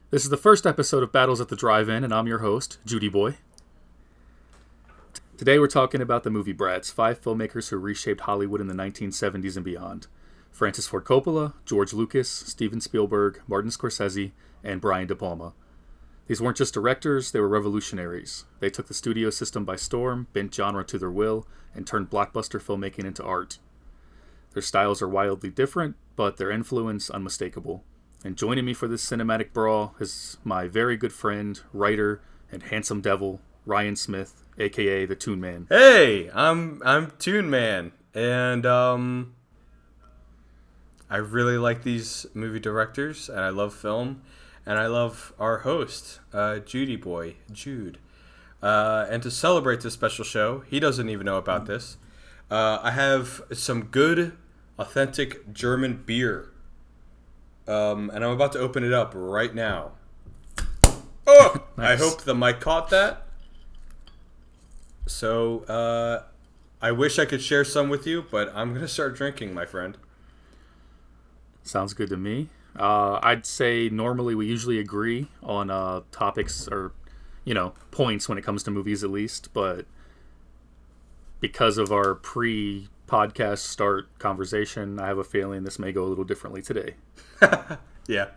This is the first episode of Battles at the Drive-In, and I'm your host, Judy Boy. Today we're talking about the movie Brats, 5 filmmakers who reshaped Hollywood in the 1970s and beyond. Francis Ford Coppola, George Lucas, Steven Spielberg, Martin Scorsese, and Brian De Palma. These weren't just directors, they were revolutionaries. They took the studio system by storm, bent genre to their will, and turned blockbuster filmmaking into art. Their styles are wildly different, but their influence unmistakable. And joining me for this cinematic brawl is my very good friend, writer, and handsome devil, Ryan Smith, aka TheToon-Man. Hey, I'm Toon-Man, and I really like these movie directors, and I love film, and I love our host, Judy Boy, Jude. And to celebrate this special show, he doesn't even know about this. I have some good, authentic German beer. And I'm about to open it up right now. Oh! Nice. I hope the mic caught that. So, I wish I could share some with you, but I'm going to start drinking, my friend. Sounds good to me. I'd say normally we usually agree on topics or, points when it comes to movies at least, but because of our pre-podcast start conversation, I have a feeling this may go a little differently today. Yeah.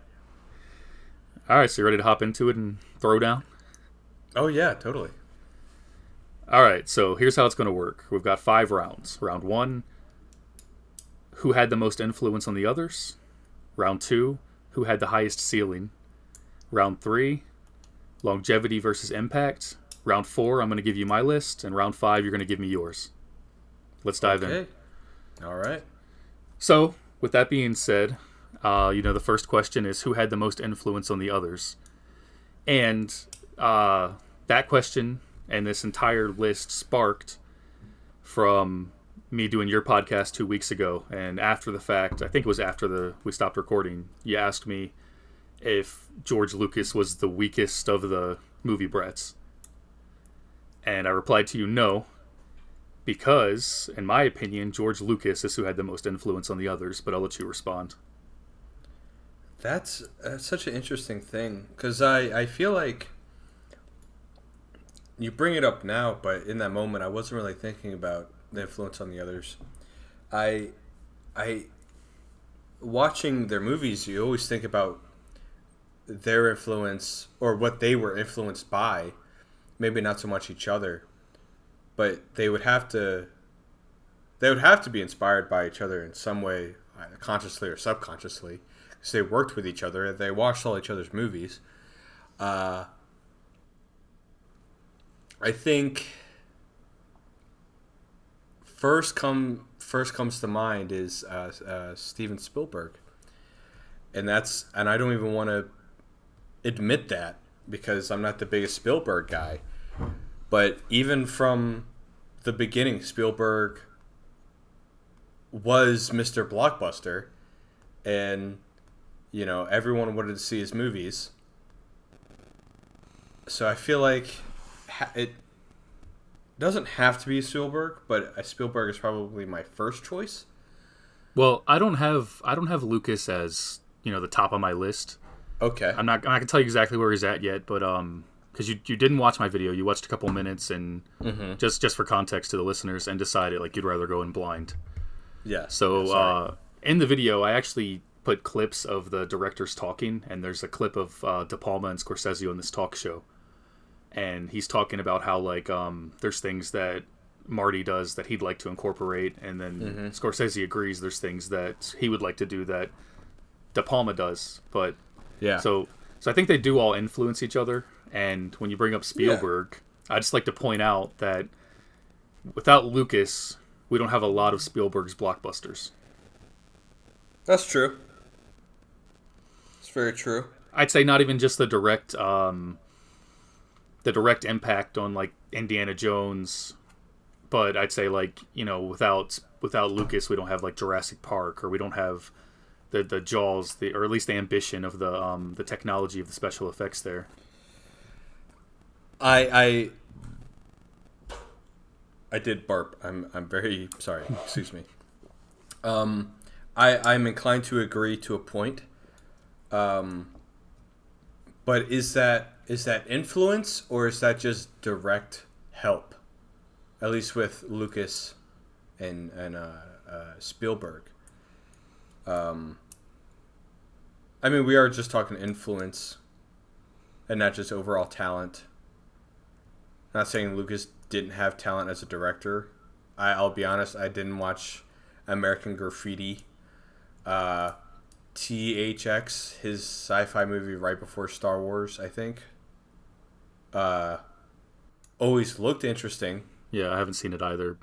All right, so you ready to hop into it and throw down? Oh, yeah, totally. All right, so here's how it's going to work. We've got 5 rounds. Round 1, who had the most influence on the others? Round 2, who had the highest ceiling? Round 3, longevity versus impact. Round 4, I'm going to give you my list, and round 5, you're going to give me yours. Let's dive in. All right. So, with that being said, the first question is who had the most influence on the others? And that question and this entire list sparked from me doing your podcast 2 weeks ago. And after the fact, I think it was after we stopped recording, you asked me if George Lucas was the weakest of the movie Brats. And I replied to you no, because, in my opinion, George Lucas is who had the most influence on the others, but I'll let you respond. That's such an interesting thing, because I feel like you bring it up now, but in that moment I wasn't really thinking about the influence on the others. I watching their movies, you always think about their influence or what they were influenced by, maybe not so much each other, but they would have to be inspired by each other in some way, either consciously or subconsciously, because they worked with each other, they watched all each other's movies. I think first comes to mind is Steven Spielberg, and I don't even want to admit that because I'm not the biggest Spielberg guy, but even from the beginning, Spielberg was Mr. Blockbuster, and everyone wanted to see his movies. So I feel like it doesn't have to be Spielberg, but Spielberg is probably my first choice. Well, I don't have Lucas as the top of my list. Okay. I'm not gonna tell you exactly where he's at yet, but because you didn't watch my video, you watched a couple minutes and just for context to the listeners, and decided like you'd rather go in blind. Yeah. So in the video, I actually put clips of the directors talking, and there's a clip of De Palma and Scorsese on this talk show. And he's talking about how there's things that Marty does that he'd like to incorporate, and then Scorsese agrees there's things that he would like to do that De Palma does. But yeah, so I think they do all influence each other. And when you bring up Spielberg, I just like to point out that without Lucas, we don't have a lot of Spielberg's blockbusters. That's true. It's very true. I'd say not even just the direct impact on like Indiana Jones, but I'd say without Lucas we don't have like Jurassic Park, or we don't have the Jaws, or at least the ambition of the technology of the special effects there. I did burp. I'm very sorry. Excuse me. I'm inclined to agree to a point. But is that influence, or is that just direct help? At least with Lucas and Spielberg. I mean, we are just talking influence and not just overall talent. Not saying Lucas didn't have talent as a director. I'll be honest, I didn't watch American Graffiti. THX, his sci-fi movie right before Star Wars, I think. Always looked interesting. Yeah, I haven't seen it either.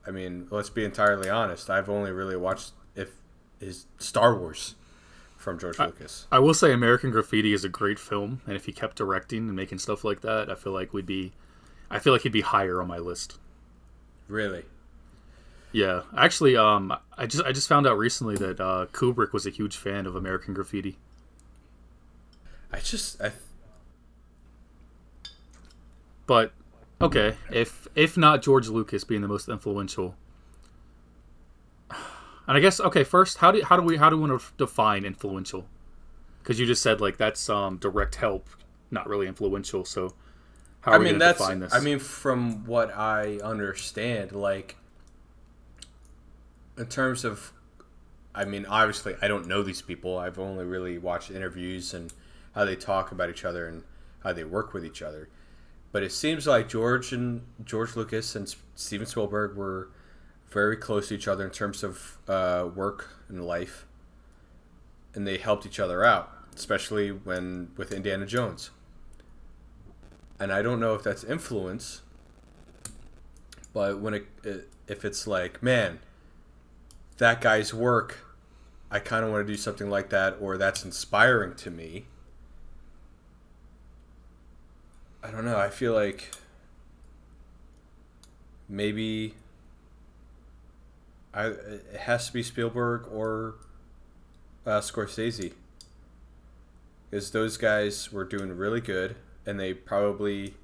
I mean, let's be entirely honest. I've only really watched his Star Wars from George Lucas. I will say American Graffiti is a great film, and if he kept directing and making stuff like that, I feel like he'd be higher on my list. Really? Yeah, actually, I just found out recently that Kubrick was a huge fan of American Graffiti. But okay, if not George Lucas being the most influential, and I guess okay, first, how do we want to define influential? Because you just said like that's direct help, not really influential. So how are we going to define this? I mean, from what I understand, like in terms of, I mean, obviously I don't know these people. I've only really watched interviews and how they talk about each other and how they work with each other. But it seems like George Lucas and Steven Spielberg were very close to each other in terms of work and life, and they helped each other out, especially with Indiana Jones. And I don't know if that's influence, but if it's like, man, that guy's work, I kind of want to do something like that, or that's inspiring to me. I don't know. I feel like maybe it has to be Spielberg or Scorsese, because those guys were doing really good, and they probably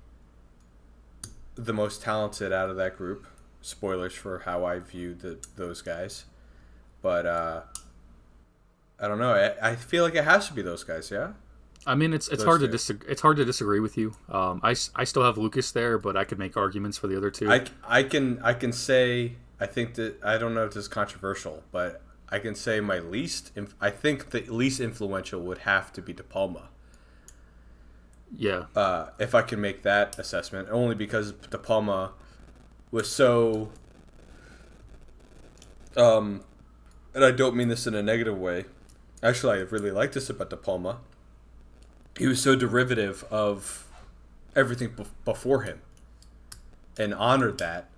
the most talented out of that group. Spoilers for how I view those guys, but I don't know. I feel like it has to be those guys. Yeah. I mean, it's hard to disagree with you. I still have Lucas there, but I could make arguments for the other two. I can say, I think that, I don't know if this is controversial, but I can say I think the least influential would have to be De Palma. Yeah. If I can make that assessment, only because De Palma was so, and I don't mean this in a negative way. Actually, I really like this about De Palma. He was so derivative of everything before him, and honored that.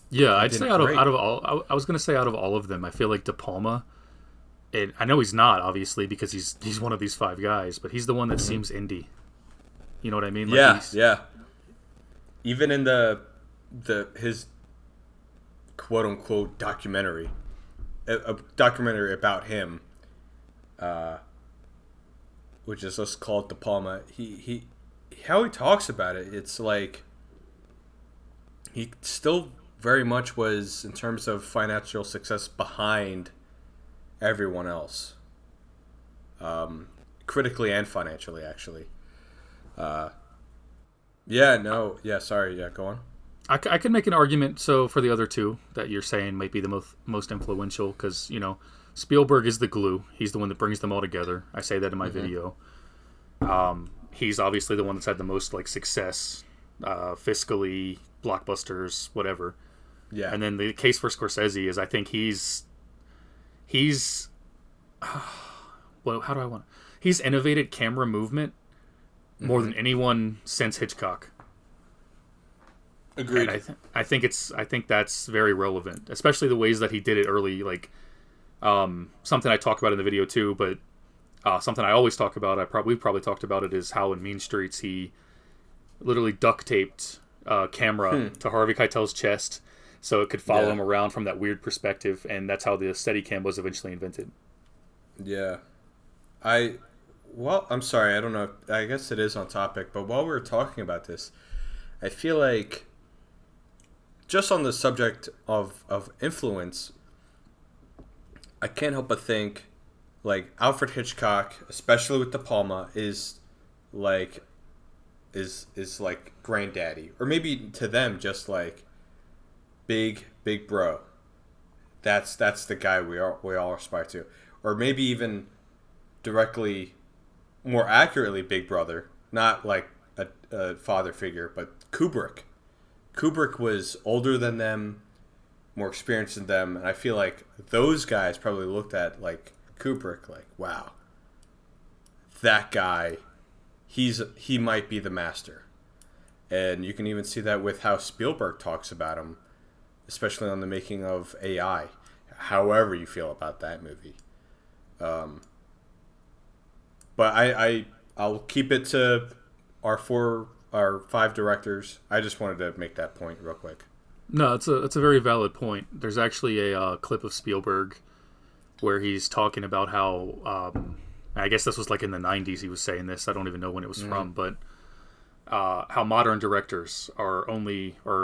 Yeah, I'd say out of all, I was gonna say out of all of them, I feel like De Palma. And I know he's not, obviously, because he's one of these five guys, but he's the one that seems indie. You know what I mean? Like yeah. Even in his quote unquote documentary, a documentary about him. Which is just called De Palma. He how he talks about it, it's like he still very much was, in terms of financial success, behind everyone else, critically and financially, actually. Sorry, go on. I could make an argument for the other two that you're saying might be the most influential, because Spielberg is the glue. He's the one that brings them all together. I say that in my video. He's obviously the one that's had the most success, fiscally, blockbusters, whatever. Yeah. And then the case for Scorsese is, I think he's he's innovated camera movement more than anyone since Hitchcock. Agreed. And I think that's very relevant, especially the ways that he did it early. Something I talk about in the video too, but something I always talk about. We've probably talked about it, is how in Mean Streets he literally duct taped camera to Harvey Keitel's chest so it could follow him around from that weird perspective, and that's how the Steadicam was eventually invented. Yeah. I'm sorry, I don't know. I guess it is on topic, but while we were talking about this, I feel like, just on the subject of influence, I can't help but think like Alfred Hitchcock, especially with the Palma, is like is like granddaddy, or maybe to them just like big bro. That's the guy we all aspire to, or maybe even directly, more accurately, Big Brother, not like a father figure, but Kubrick. Kubrick was older than them, more experienced than them, and I feel like those guys probably looked at like Kubrick like, wow, that guy, he might be the master. And you can even see that with how Spielberg talks about him, especially on the making of AI. However you feel about that movie, but I'll keep it to our five directors. I just wanted to make that point real quick. No, it's a very valid point. There's actually a clip of Spielberg where he's talking about how I guess this was like in the 90s. He was saying this. I don't even know when it was from, but how modern directors or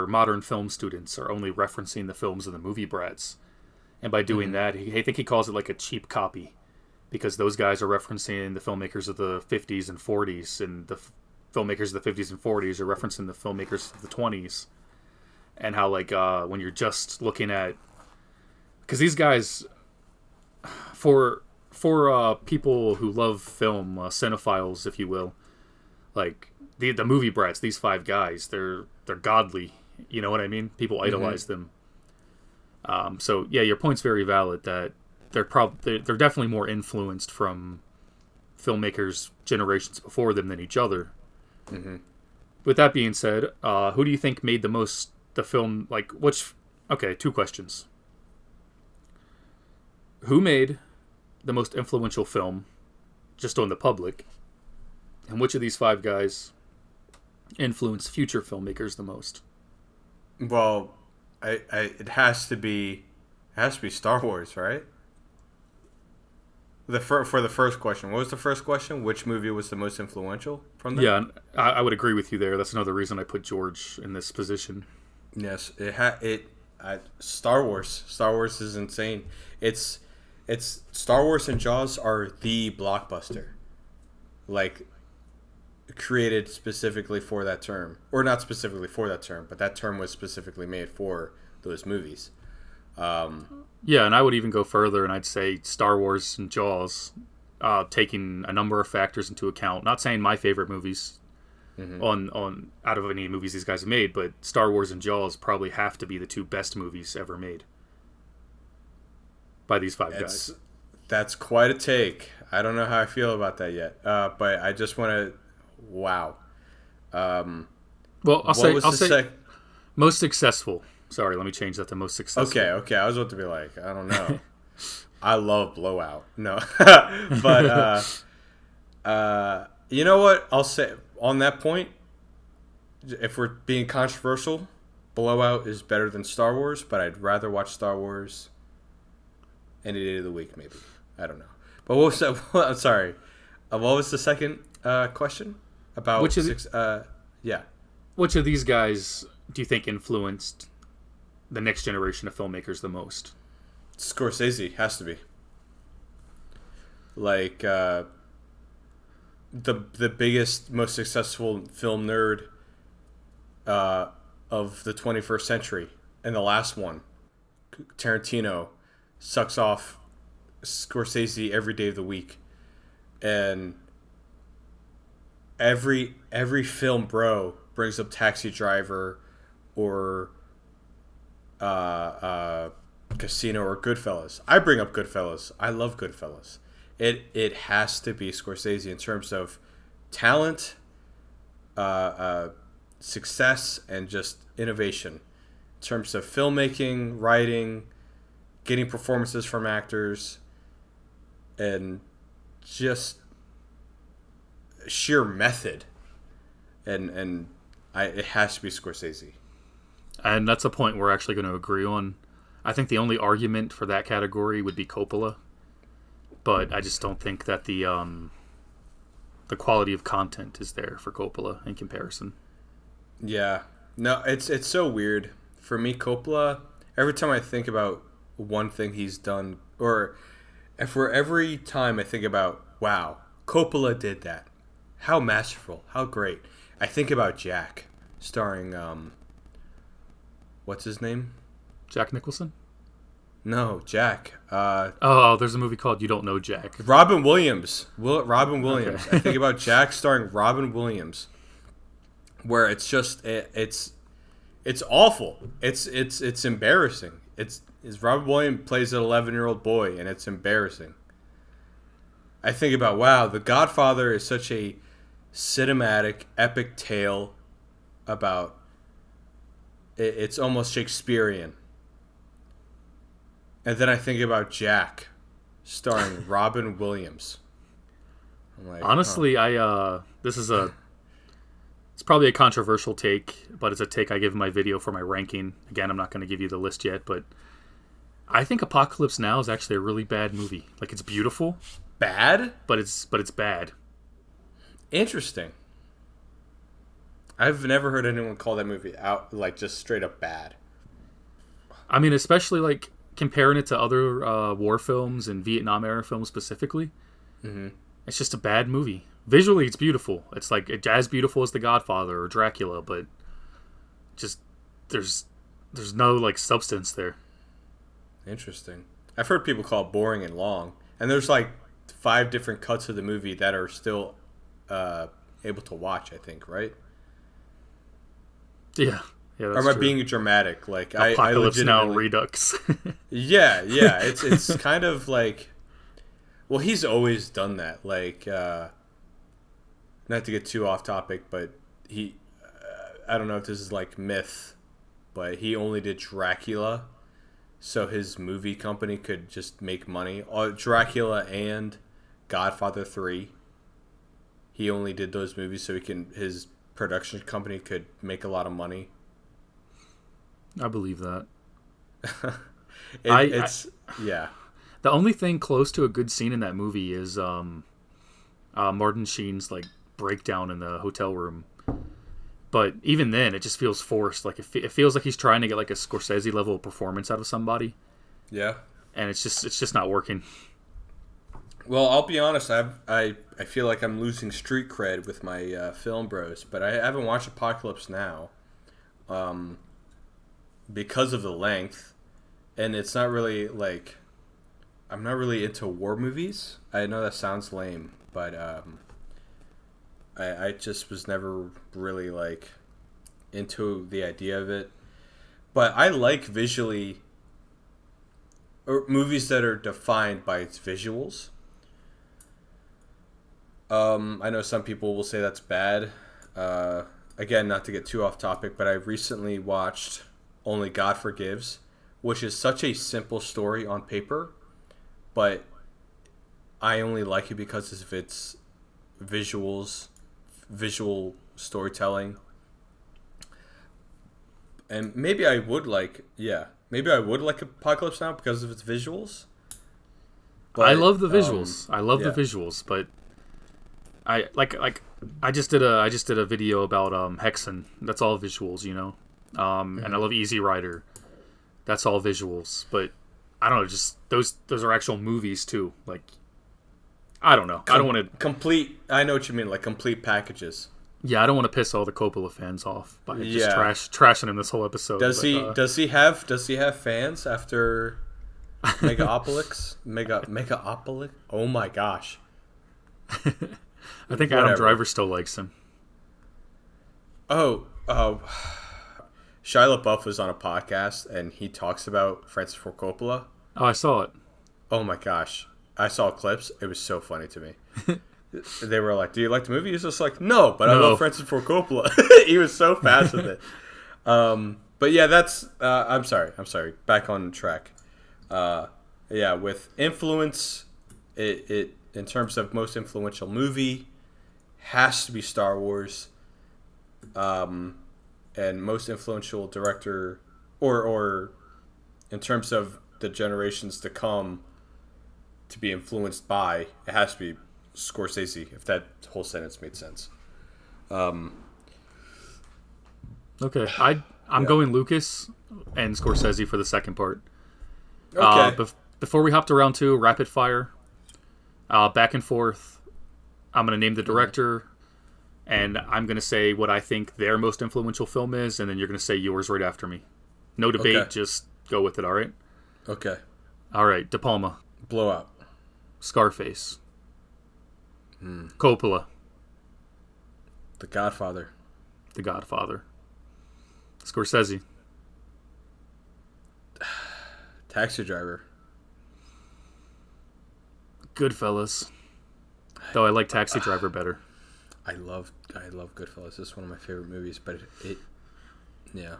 modern film students are only referencing the films of the movie Brats, and by doing that, I think he calls it like a cheap copy, because those guys are referencing the filmmakers of the 50s and 40s, and the filmmakers of the 50s and 40s are referencing the filmmakers of the 20s, and how like when you're just looking at, because these guys, for people who love film, cinephiles, if you will, like the movie Brats, these five guys, they're godly. You know what I mean? People idolize them. So yeah, your point's very valid that they're definitely more influenced from filmmakers generations before them than each other. Mm-hmm. With that being said, who do you think made the film, like, okay, two questions. Who made the most influential film just on the public, and which of these five guys influenced future filmmakers the most? Well, it has to be Star Wars, right? For the first question, what was the first question? Which movie was the most influential from them? Yeah, I would agree with you there. That's another reason I put George in this position. Yes, Star Wars. Star Wars is insane. It's Star Wars and Jaws are the blockbuster, like, created specifically for that term, or not specifically for that term, but that term was specifically made for those movies. Yeah, and I would even go further, and I'd say Star Wars and Jaws, taking a number of factors into account. Not saying my favorite movies on out of any movies these guys have made, but Star Wars and Jaws probably have to be the two best movies ever made by these five guys. That's quite a take. I don't know how I feel about that yet, but I just want to. Wow. Well, I'll say most successful. Sorry, let me change that to most successful. Okay. I was about to be like, I don't know. I love Blowout. No, but you know what? I'll say on that point, if we're being controversial, Blowout is better than Star Wars, but I'd rather watch Star Wars any day of the week, maybe. I don't know. But what was that? I'm sorry. What was the second question about which of these guys do you think influenced the next generation of filmmakers the most? Scorsese has to be. Like the biggest, most successful film nerd of the 21st century, and the last one, Tarantino, sucks off Scorsese every day of the week, and every film bro brings up Taxi Driver or Casino or Goodfellas. I bring up Goodfellas. I love Goodfellas. It has to be Scorsese in terms of talent, success, and just innovation. In terms of filmmaking, writing, getting performances from actors, and just sheer method. And it has to be Scorsese. And that's a point we're actually going to agree on. I think the only argument for that category would be Coppola, but I just don't think that the quality of content is there for Coppola in comparison. Yeah, no, it's so weird for me. Coppola. Every time I think about one thing he's done, or And for every time I think about, wow, Coppola did that. How masterful. How great. I think about Jack, starring, what's his name? Jack Nicholson? No, Jack. Oh, there's a movie called You Don't Know Jack. Robin Williams. Robin Williams. Okay. I think about Jack starring Robin Williams, where it's just it's awful. It's embarrassing. It's Robin Williams plays an 11-year-old boy, and it's embarrassing. I think about, wow, The Godfather is such a cinematic, epic tale about. It's almost Shakespearean. And then I think about Jack, starring Robin Williams. I'm like, Honestly, it's probably a controversial take, but it's a take I give in my video for my ranking. Again, I'm not going to give you the list yet, but I think Apocalypse Now is actually a really bad movie. Like, it's beautiful, bad? but it's bad. Interesting. I've never heard anyone call that movie out, like, just straight up bad. I mean, especially, like, comparing it to other war films and Vietnam era films specifically, It's just a bad movie. Visually, it's beautiful. It's like as beautiful as The Godfather or Dracula, but just there's no like substance there. Interesting. I've heard people call it boring and long, and there's like 5 different cuts of the movie that are still able to watch. I think, right? Yeah. Yeah, or am I being dramatic? Like Apocalypse Now Redux. yeah. It's kind of like, well, he's always done that. Like, not to get too off topic, but he, I don't know if this is like myth, but he only did Dracula, so his movie company could just make money. Dracula and Godfather 3. He only did those movies so his production company could make a lot of money. I believe that. Yeah. The only thing close to a good scene in that movie is Martin Sheen's like breakdown in the hotel room. But even then, it just feels forced. Like it feels like he's trying to get like a Scorsese level performance out of somebody. Yeah. And it's just not working. Well, I'll be honest. I feel like I'm losing street cred with my film bros, but I haven't watched Apocalypse Now. Because of the length, and it's not really like, I'm not really into war movies. I know that sounds lame, but I just was never really like into the idea of it. But I like visually, or movies that are defined by its visuals. I know some people will say that's bad. Again, not to get too off topic, but I recently watched Only God Forgives, which is such a simple story on paper, but I only like it because of its visual storytelling. And maybe I would like Apocalypse Now because of its visuals. But, I love the visuals. The visuals, but I just did a video about Hexen. That's all visuals, you know. And I love Easy Rider. That's all visuals, but I don't know. Just those are actual movies too. Like, I don't know. I don't want to complete. I know what you mean. Like complete packages. Yeah, I don't want to piss all the Coppola fans off by just trashing him this whole episode. Does he have fans after Megaopolis? Megaopolis? Oh my gosh! I think Adam Driver still likes him. Oh. Shia LaBeouf was on a podcast, and he talks about Francis Ford Coppola. Oh, I saw it. Oh, my gosh. I saw clips. It was so funny to me. They were like, do you like the movie? He was just like, no, but I love Francis Ford Coppola. He was so fast with it. But, yeah, that's... I'm sorry. Back on track. With influence, it in terms of most influential movie, has to be Star Wars. And most influential director, or in terms of the generations to come to be influenced by, it has to be Scorsese, if that whole sentence made sense. Okay, I'm going Lucas and Scorsese for the second part. Okay. Before we hop to round 2, rapid fire, back and forth. I'm going to name the director, and I'm going to say what I think their most influential film is, and then you're going to say yours right after me. No debate, Okay. just go with it, all right? Okay. All right, De Palma, Blowout. Scarface, Coppola, The Godfather. The Godfather, Scorsese, Taxi Driver. Goodfellas, though I like Taxi Driver better. I love Goodfellas. It's one of my favorite movies, but yeah.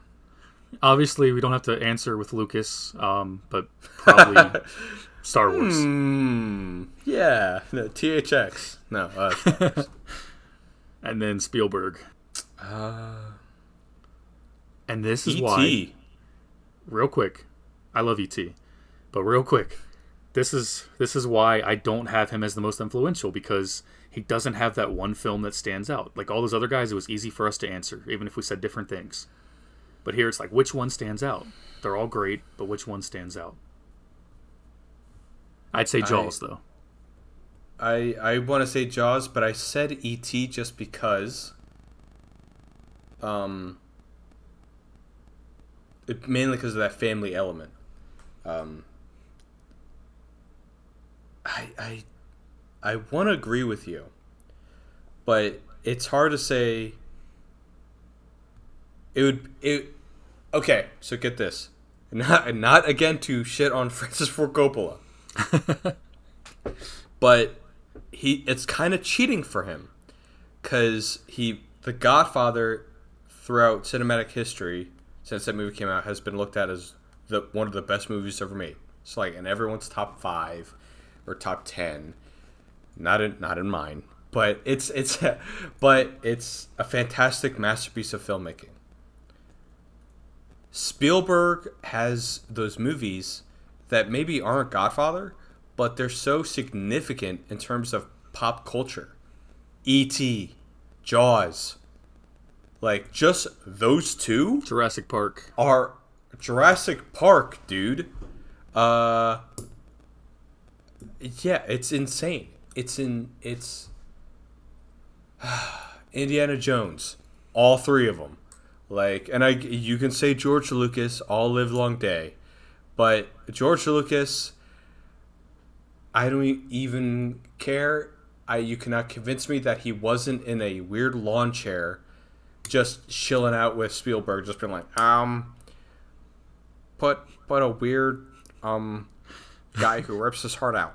Obviously, we don't have to answer with Lucas, but probably Star Wars. Yeah. No, THX. No. Star Wars. And then Spielberg. And this is why... E.T. Real quick. I love E.T. But real quick. This is why I don't have him as the most influential, because he doesn't have that one film that stands out. Like all those other guys, it was easy for us to answer, even if we said different things. But here it's like, which one stands out? They're all great, but which one stands out? I'd say Jaws, though. I want to say Jaws, but I said E.T. just because mainly because of that family element. I want to agree with you, but it's hard to say. Okay, so get this. Not again to shit on Francis Ford Coppola. But it's kind of cheating for him, cuz The Godfather throughout cinematic history since that movie came out has been looked at as one of the best movies ever made. It's like in everyone's top 5 or top 10. Not in mine, but it's a fantastic masterpiece of filmmaking. Spielberg has those movies that maybe aren't Godfather, but they're so significant in terms of pop culture. E.T., Jaws, like just those two. Jurassic Park. Are Jurassic Park, dude. Yeah, it's insane. It's Indiana Jones, all 3 of them. Like, and you can say George Lucas all live long day, but George Lucas, I don't even care. You cannot convince me that he wasn't in a weird lawn chair, just chilling out with Spielberg, just being like, put a weird guy who rips his heart out.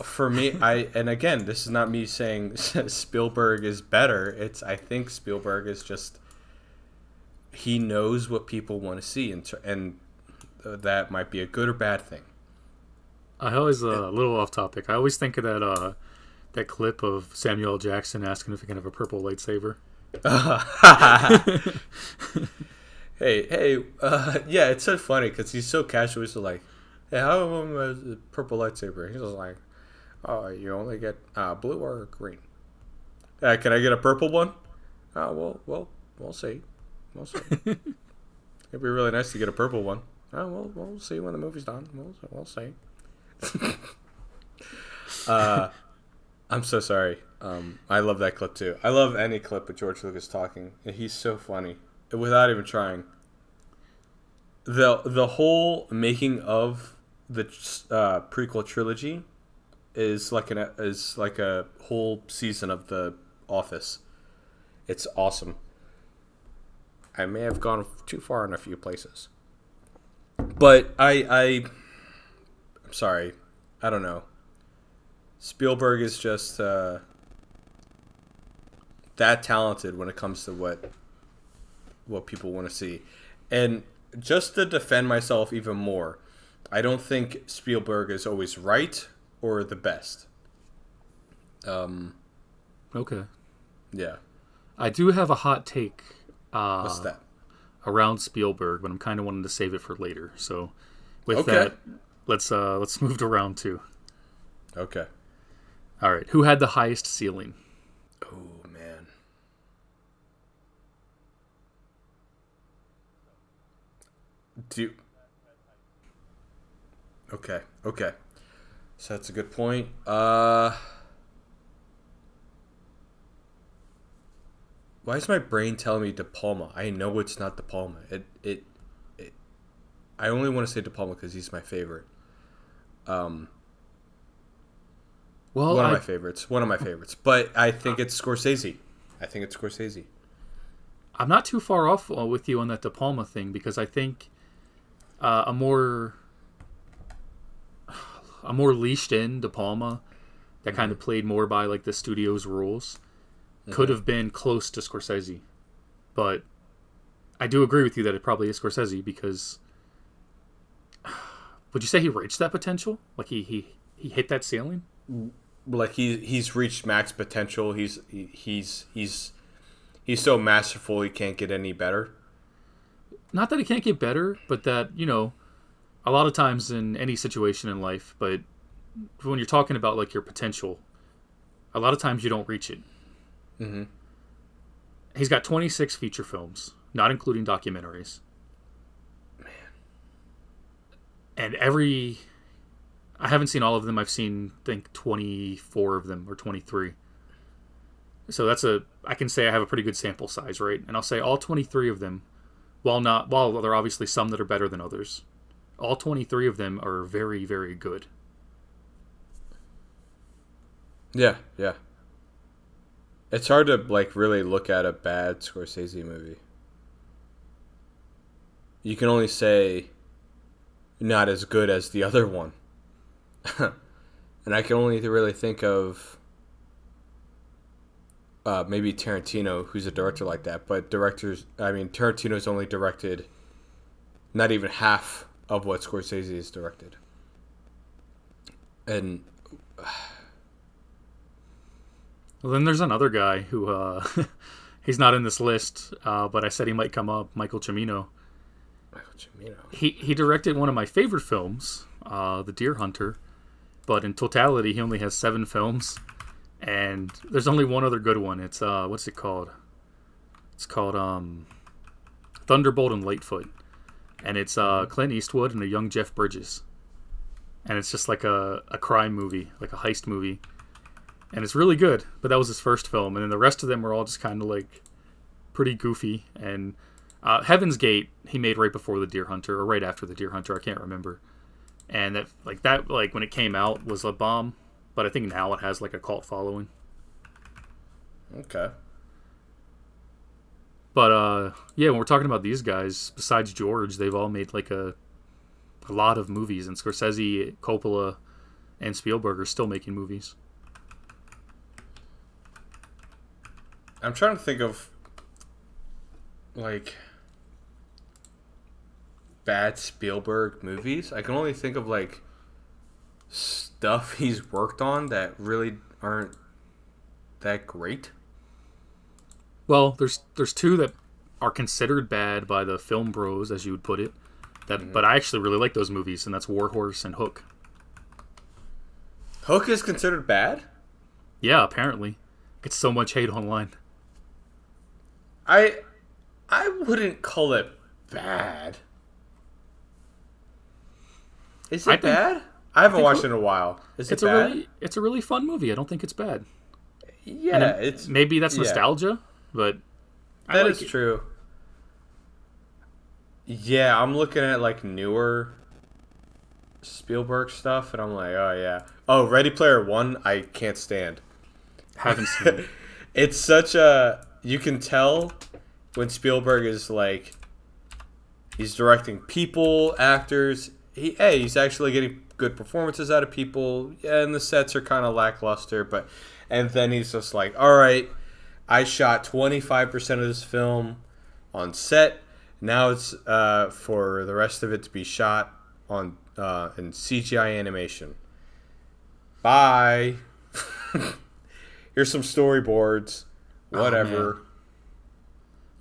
For me, and again, this is not me saying Spielberg is better. I think Spielberg is just, he knows what people want to see, and that might be a good or bad thing. I always a little off topic. I always think of that clip of Samuel L. Jackson asking if he can have a purple lightsaber. Hey, yeah, it's so funny because he's so casual. He's like, "Hey, how am I a purple lightsaber?" He's just like, "Oh, you only get blue or green." Can I get a purple one? We'll see. We'll see. It'd be really nice to get a purple one. We'll see when the movie's done. We'll see. I'm so sorry. I love that clip too. I love any clip of George Lucas talking. He's so funny without even trying. The whole making of the prequel trilogy is like a whole season of The Office. It's awesome. I may have gone too far in a few places, but I'm sorry. I don't know. Spielberg is just that talented when it comes to what people want to see. And just to defend myself even more, I don't think Spielberg is always right or the best. Okay. Yeah. I do have a hot take. What's that? Around Spielberg, but I'm kind of wanting to save it for later. So, with that, let's move to round 2. Okay. All right. Who had the highest ceiling? Oh man. Okay. Okay. So that's a good point. Why is my brain telling me De Palma? I know it's not De Palma. It I only want to say De Palma because he's my favorite. Um, Well, one of my favorites. One of my favorites. But I think it's Scorsese. I think it's Scorsese. I'm not too far off with you on that De Palma thing because I think a more leashed in De Palma that kind of played more by like the studio's rules could have been close to Scorsese. But I do agree with you that it probably is Scorsese because would you say he reached that potential? Like he hit that ceiling? Like he's reached max potential. He's so masterful he can't get any better. Not that he can't get better, but that, a lot of times in any situation in life, but when you're talking about like your potential, a lot of times you don't reach it. Mm-hmm. He's got 26 feature films, not including documentaries. Man. And I haven't seen all of them. I've seen, I think, 24 of them or 23. So I can say I have a pretty good sample size, right? And I'll say all 23 of them, while there are obviously some that are better than others, all 23 of them are very, very good. Yeah, yeah. It's hard to like really look at a bad Scorsese movie. You can only say not as good as the other one. And I can only really think of maybe Tarantino, who's a director like that. But Tarantino's only directed not even half of what Scorsese has directed. And well, then there's another guy who he's not in this list, but I said he might come up. Michael Cimino. Michael Cimino. He directed one of my favorite films, The Deer Hunter, but in totality he only has 7 films, and there's only one other good one. It's what's it called? It's called Thunderbolt and Lightfoot, and it's Clint Eastwood and a young Jeff Bridges, and it's just like a crime movie, like a heist movie. And it's really good, but that was his first film. And then the rest of them were all just kind of like pretty goofy. And Heaven's Gate he made right before The Deer Hunter, or right after The Deer Hunter, I can't remember. And that when it came out was a bomb, but I think now it has like a cult following. Okay. But yeah, when we're talking about these guys, besides George, they've all made like a lot of movies, and Scorsese, Coppola, and Spielberg are still making movies. I'm trying to think of like bad Spielberg movies. I can only think of like stuff he's worked on that really aren't that great. Well, there's 2 that are considered bad by the film bros, as you would put it. But I actually really like those movies, and that's War Horse and Hook. Hook is considered bad? Yeah, apparently. Gets so much hate online. I wouldn't call it bad. Is it bad? I haven't watched it in a while. Is it bad? It's a really fun movie. I don't think it's bad. Yeah, it's maybe that's nostalgia, but that is true. Yeah, I'm looking at like newer Spielberg stuff, and I'm like, oh yeah. Oh, Ready Player One, I can't stand. Haven't seen it. It's such a... You can tell when Spielberg is like... He's directing people, actors. He's actually getting good performances out of people. Yeah, and the sets are kind of lackluster, but... And then he's just like, all right, I shot 25% of this film on set. Now it's for the rest of it to be shot on in CGI animation. Bye. Here's some storyboards. Whatever.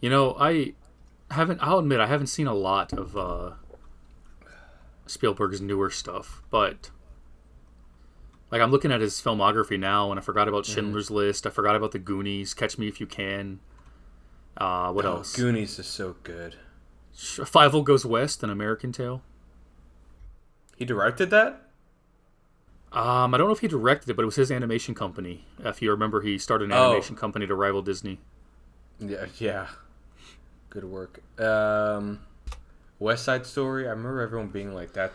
I'll admit I haven't seen a lot of Spielberg's newer stuff, but like I'm looking at his filmography now, and I forgot about Schindler's List. I forgot about The Goonies, Catch Me If You Can. What else? Goonies is so good. Fievel Goes West, An American Tale. He directed that? I don't know if he directed it, but it was his animation company. If you remember, he started an animation company to rival Disney. Yeah. Good work. West Side Story. I remember everyone being like that.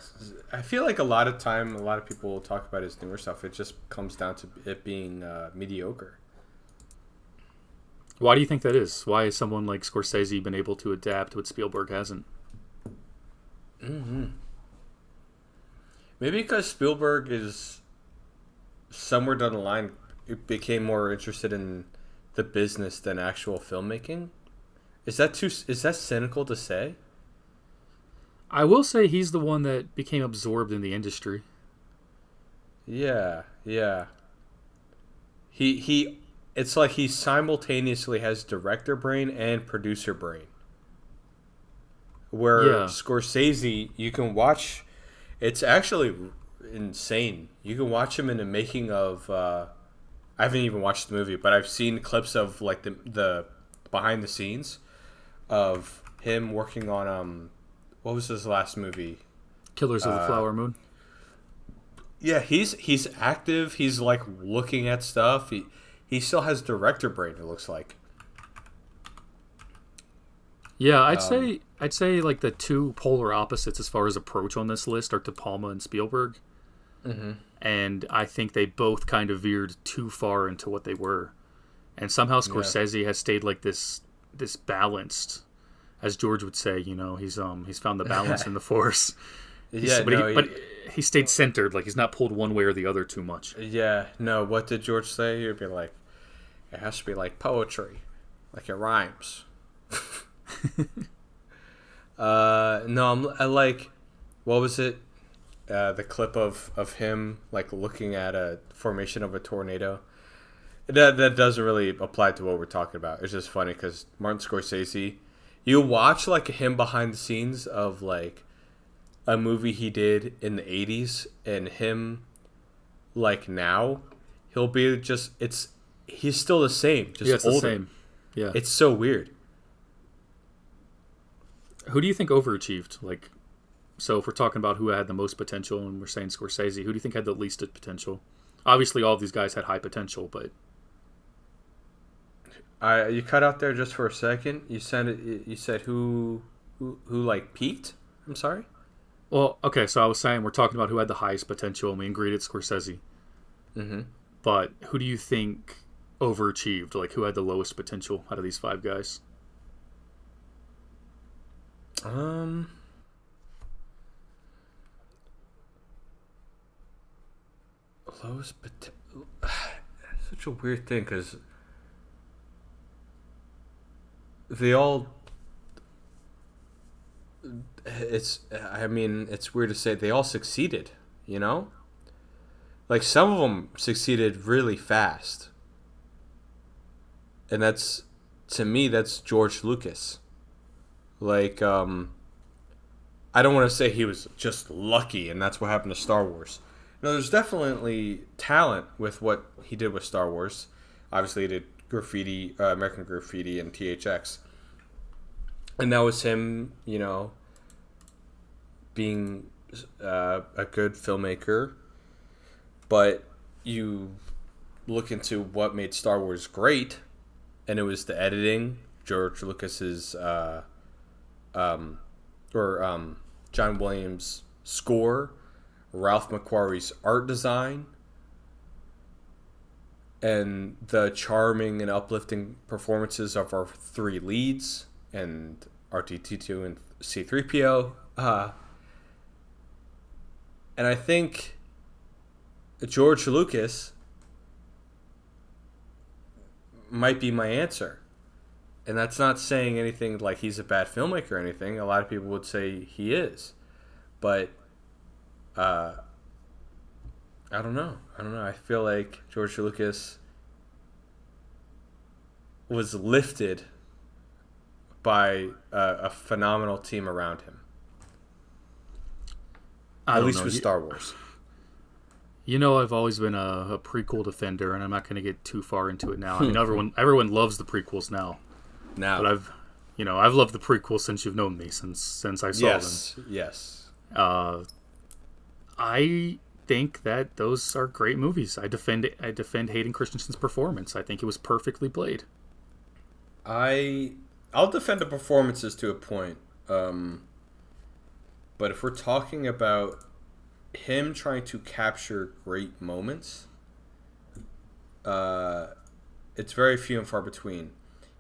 I feel like a lot of people will talk about his newer stuff. It just comes down to it being mediocre. Why do you think that is? Why has someone like Scorsese been able to adapt what Spielberg hasn't? Mm-hmm. Maybe because Spielberg is somewhere down the line became more interested in the business than actual filmmaking. Is that cynical to say? I will say he's the one that became absorbed in the industry. Yeah. He it's like he simultaneously has director brain and producer brain. Where Scorsese, you can watch, it's actually insane. You can watch him in the making of I haven't even watched the movie, but I've seen clips of like the behind the scenes of him working on what was his last movie? Killers of the Flower Moon. Yeah, he's active. He's like looking at stuff. He still has director brain, it looks like. Yeah, I'd say like the two polar opposites as far as approach on this list are De Palma and Spielberg. Mm-hmm. And I think they both kind of veered too far into what they were. And somehow Scorsese has stayed like this balanced, as George would say, he's found the balance in the force. But he stayed centered, like he's not pulled one way or the other too much. Yeah, no, what did George say? He'd be like, it has to be like poetry, like it rhymes. No, I like, what was it? The clip of him like looking at a formation of a tornado. That doesn't really apply to what we're talking about. It's just funny because Martin Scorsese, you watch like him behind the scenes of like a movie he did in the 80s and him like now, he'll be just, he's still the same, just it's older. The same. Yeah. It's so weird. Who do you think overachieved? Like, so if we're talking about who had the most potential and we're saying Scorsese, who do you think had the least potential? Obviously all of these guys had high potential, but you cut out there just for a second. You said who like peaked? I'm sorry? Well, okay, so I was saying we're talking about who had the highest potential, and we agreed it's Scorsese. Mm-hmm. But who do you think overachieved? Like, who had the lowest potential out of these five guys? Lowest potential. Such a weird thing because they all. It's weird to say they all succeeded, Like some of them succeeded really fast. And to me, that's George Lucas. Like, I don't want to say he was just lucky and that's what happened to Star Wars. No, there's definitely talent with what he did with Star Wars. Obviously, he did Graffiti, American Graffiti, and THX. And that was him, being a good filmmaker. But you look into what made Star Wars great, and it was the editing, George Lucas's, John Williams' score, Ralph McQuarrie's art design, and the charming and uplifting performances of our three leads and R2-D2 and C-3PO. And I think George Lucas might be my answer. And that's not saying anything like he's a bad filmmaker or anything. A lot of people would say he is. But I don't know. I feel like George Lucas was lifted by a phenomenal team around him. At least with Star Wars. I've always been a prequel defender, and I'm not going to get too far into it now. I mean, everyone loves the prequels now. But I've loved the prequels since you've known me, since I saw them. Yes. I think that those are great movies. I defend Hayden Christensen's performance. I think it was perfectly played. I'll defend the performances to a point. But if we're talking about him trying to capture great moments, it's very few and far between.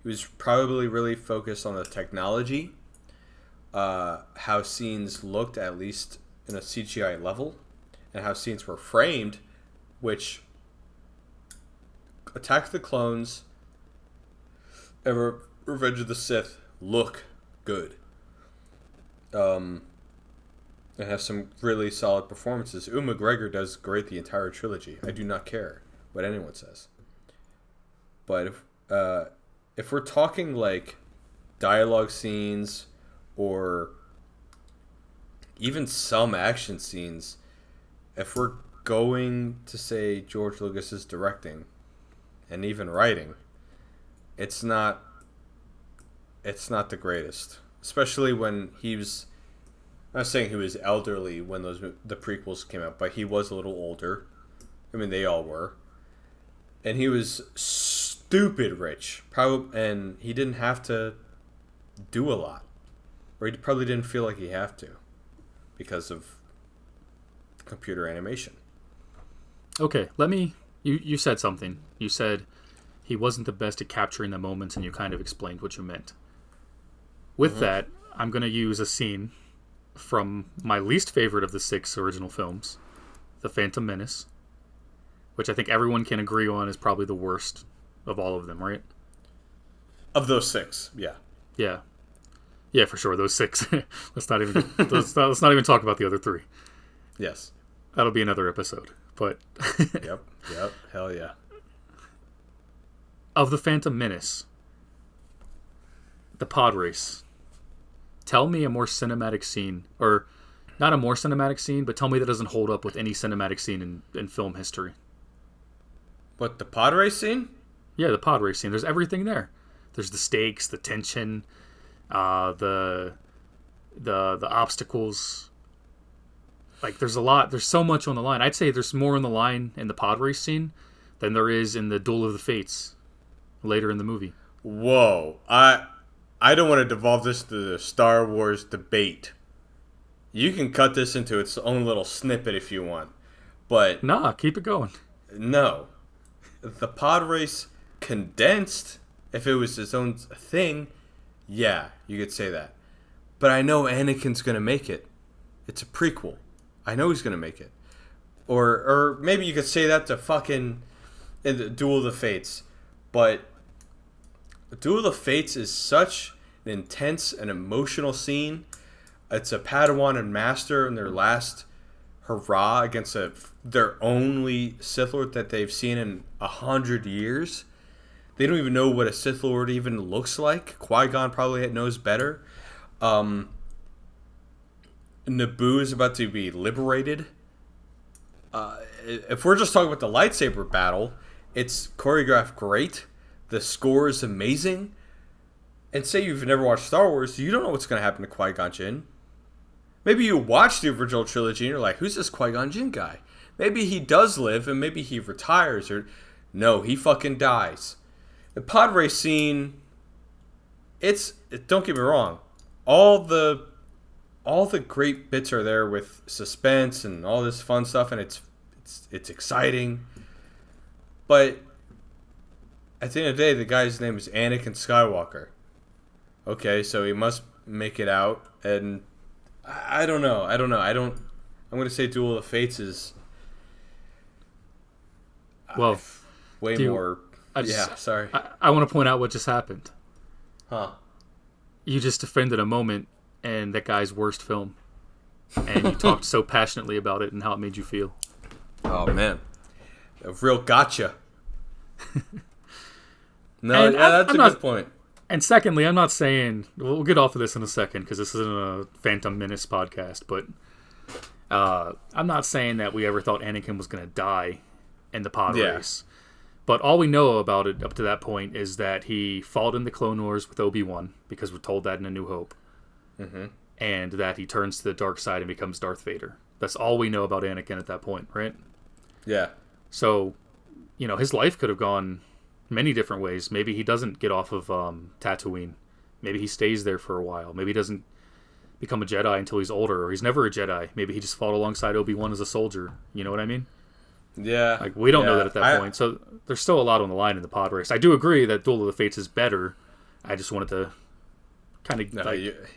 He was probably really focused on the technology, how scenes looked, at least in a CGI level, and how scenes were framed, which Attack of the Clones and Revenge of the Sith look good. And have some really solid performances. Ewan McGregor does great the entire trilogy. I do not care what anyone says. But if we're talking like dialogue scenes or even some action scenes, if we're going to say George Lucas is directing and even writing, it's not the greatest. Especially when he was, I'm not saying he was elderly when the prequels came out, but he was a little older. I mean, they all were. And he was stupid rich, and he didn't have to do a lot, or he probably didn't feel like he had to, because of computer animation. Okay, you said something. You said he wasn't the best at capturing the moments, and you kind of explained what you meant. With that, I'm going to use a scene from my least favorite of the 6 original films, The Phantom Menace, which I think everyone can agree on is probably the worst of all of them, right? Of those 6, yeah. Yeah. Yeah, for sure, those 6. let's not even talk about the other 3. Yes. That'll be another episode. But Yep, hell yeah. Of The Phantom Menace, the pod race. Tell me a more cinematic scene, or not a more cinematic scene, but tell me that doesn't hold up with any cinematic scene in film history. What, the pod race scene? Yeah, the pod race scene. There's everything there. There's the stakes, the tension, the obstacles. Like, there's a lot. There's so much on the line. I'd say there's more on the line in the pod race scene than there is in the Duel of the Fates later in the movie. Whoa. I don't want to devolve this to the Star Wars debate. You can cut this into its own little snippet if you want. But nah, keep it going. No. The pod race condensed, if it was its own thing, yeah, you could say that. But I know Anakin's going to make it. It's a prequel. I know he's going to make it. Or maybe you could say that to fucking Duel of the Fates. But Duel of the Fates is such an intense and emotional scene. It's a Padawan and Master in their last hurrah against their only Sith Lord that they've seen in 100 years. They don't even know what a Sith Lord even looks like. Qui-Gon probably knows better. Naboo is about to be liberated. If we're just talking about the lightsaber battle, it's choreographed great. The score is amazing. And say you've never watched Star Wars, you don't know what's going to happen to Qui-Gon Jinn. Maybe you watched the original trilogy and you're like, who's this Qui-Gon Jinn guy? Maybe he does live and maybe he retires, or no, he fucking dies. The pod race scene, don't get me wrong, all the great bits are there with suspense and all this fun stuff, and it's exciting. But at the end of the day, the guy's name is Anakin Skywalker. Okay, so he must make it out, and I don't know. I'm going to say Duel of the Fates is way more. Sorry. I want to point out what just happened. Huh. You just defended a moment in that guy's worst film, and you talked so passionately about it and how it made you feel. Oh, man. A real gotcha. No, that's a good point. And secondly, I'm not saying... We'll get off of this in a second, because this isn't a Phantom Menace podcast, but I'm not saying that we ever thought Anakin was going to die in the pod race. But all we know about it up to that point is that he fought in the Clone Wars with Obi-Wan, because we're told that in A New Hope. Mm-hmm. And that he turns to the dark side and becomes Darth Vader. That's all we know about Anakin at that point, right? Yeah. So, his life could have gone many different ways. Maybe he doesn't get off of Tatooine. Maybe he stays there for a while. Maybe he doesn't become a Jedi until he's older, or he's never a Jedi. Maybe he just fought alongside Obi-Wan as a soldier. You know what I mean? Yeah. Like, we don't know that at that point. So there's still a lot on the line in the pod race. I do agree that Duel of the Fates is better. I just wanted to kind of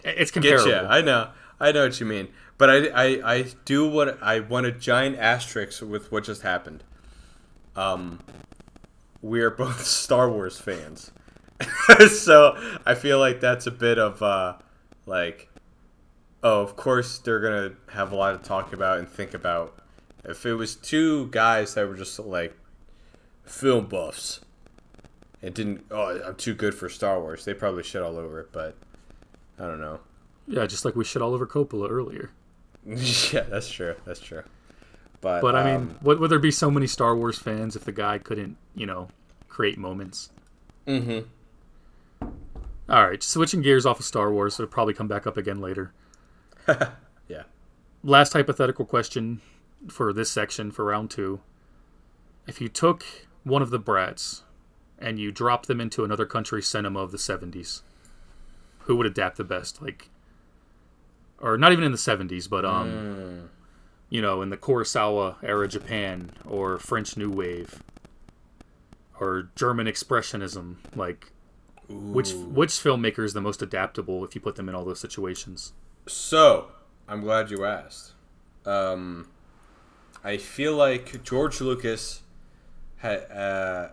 it's comparable. Get ya. I know what you mean. But I do what I want a giant asterisk with what just happened. We are both Star Wars fans. So I feel like that's a bit of of course they're gonna have a lot to talk about and think about. If it was two guys that were just like film buffs and didn't, I'm too good for Star Wars, they probably shit all over it, but I don't know. Yeah, just like we shit all over Coppola earlier. Yeah, that's true. But I mean, would there be so many Star Wars fans if the guy couldn't, create moments? Mm-hmm. All right, switching gears off of Star Wars, so it'll probably come back up again later. Yeah. Last hypothetical question for this section, for round 2. If you took one of the Brats and you dropped them into another country's cinema of the 70s, who would adapt the best? Or not even in the 70s, but in the Kurosawa era Japan, or French New Wave, or German Expressionism. Which filmmaker is the most adaptable if you put them in all those situations? So, I'm glad you asked. I feel like George Lucas had,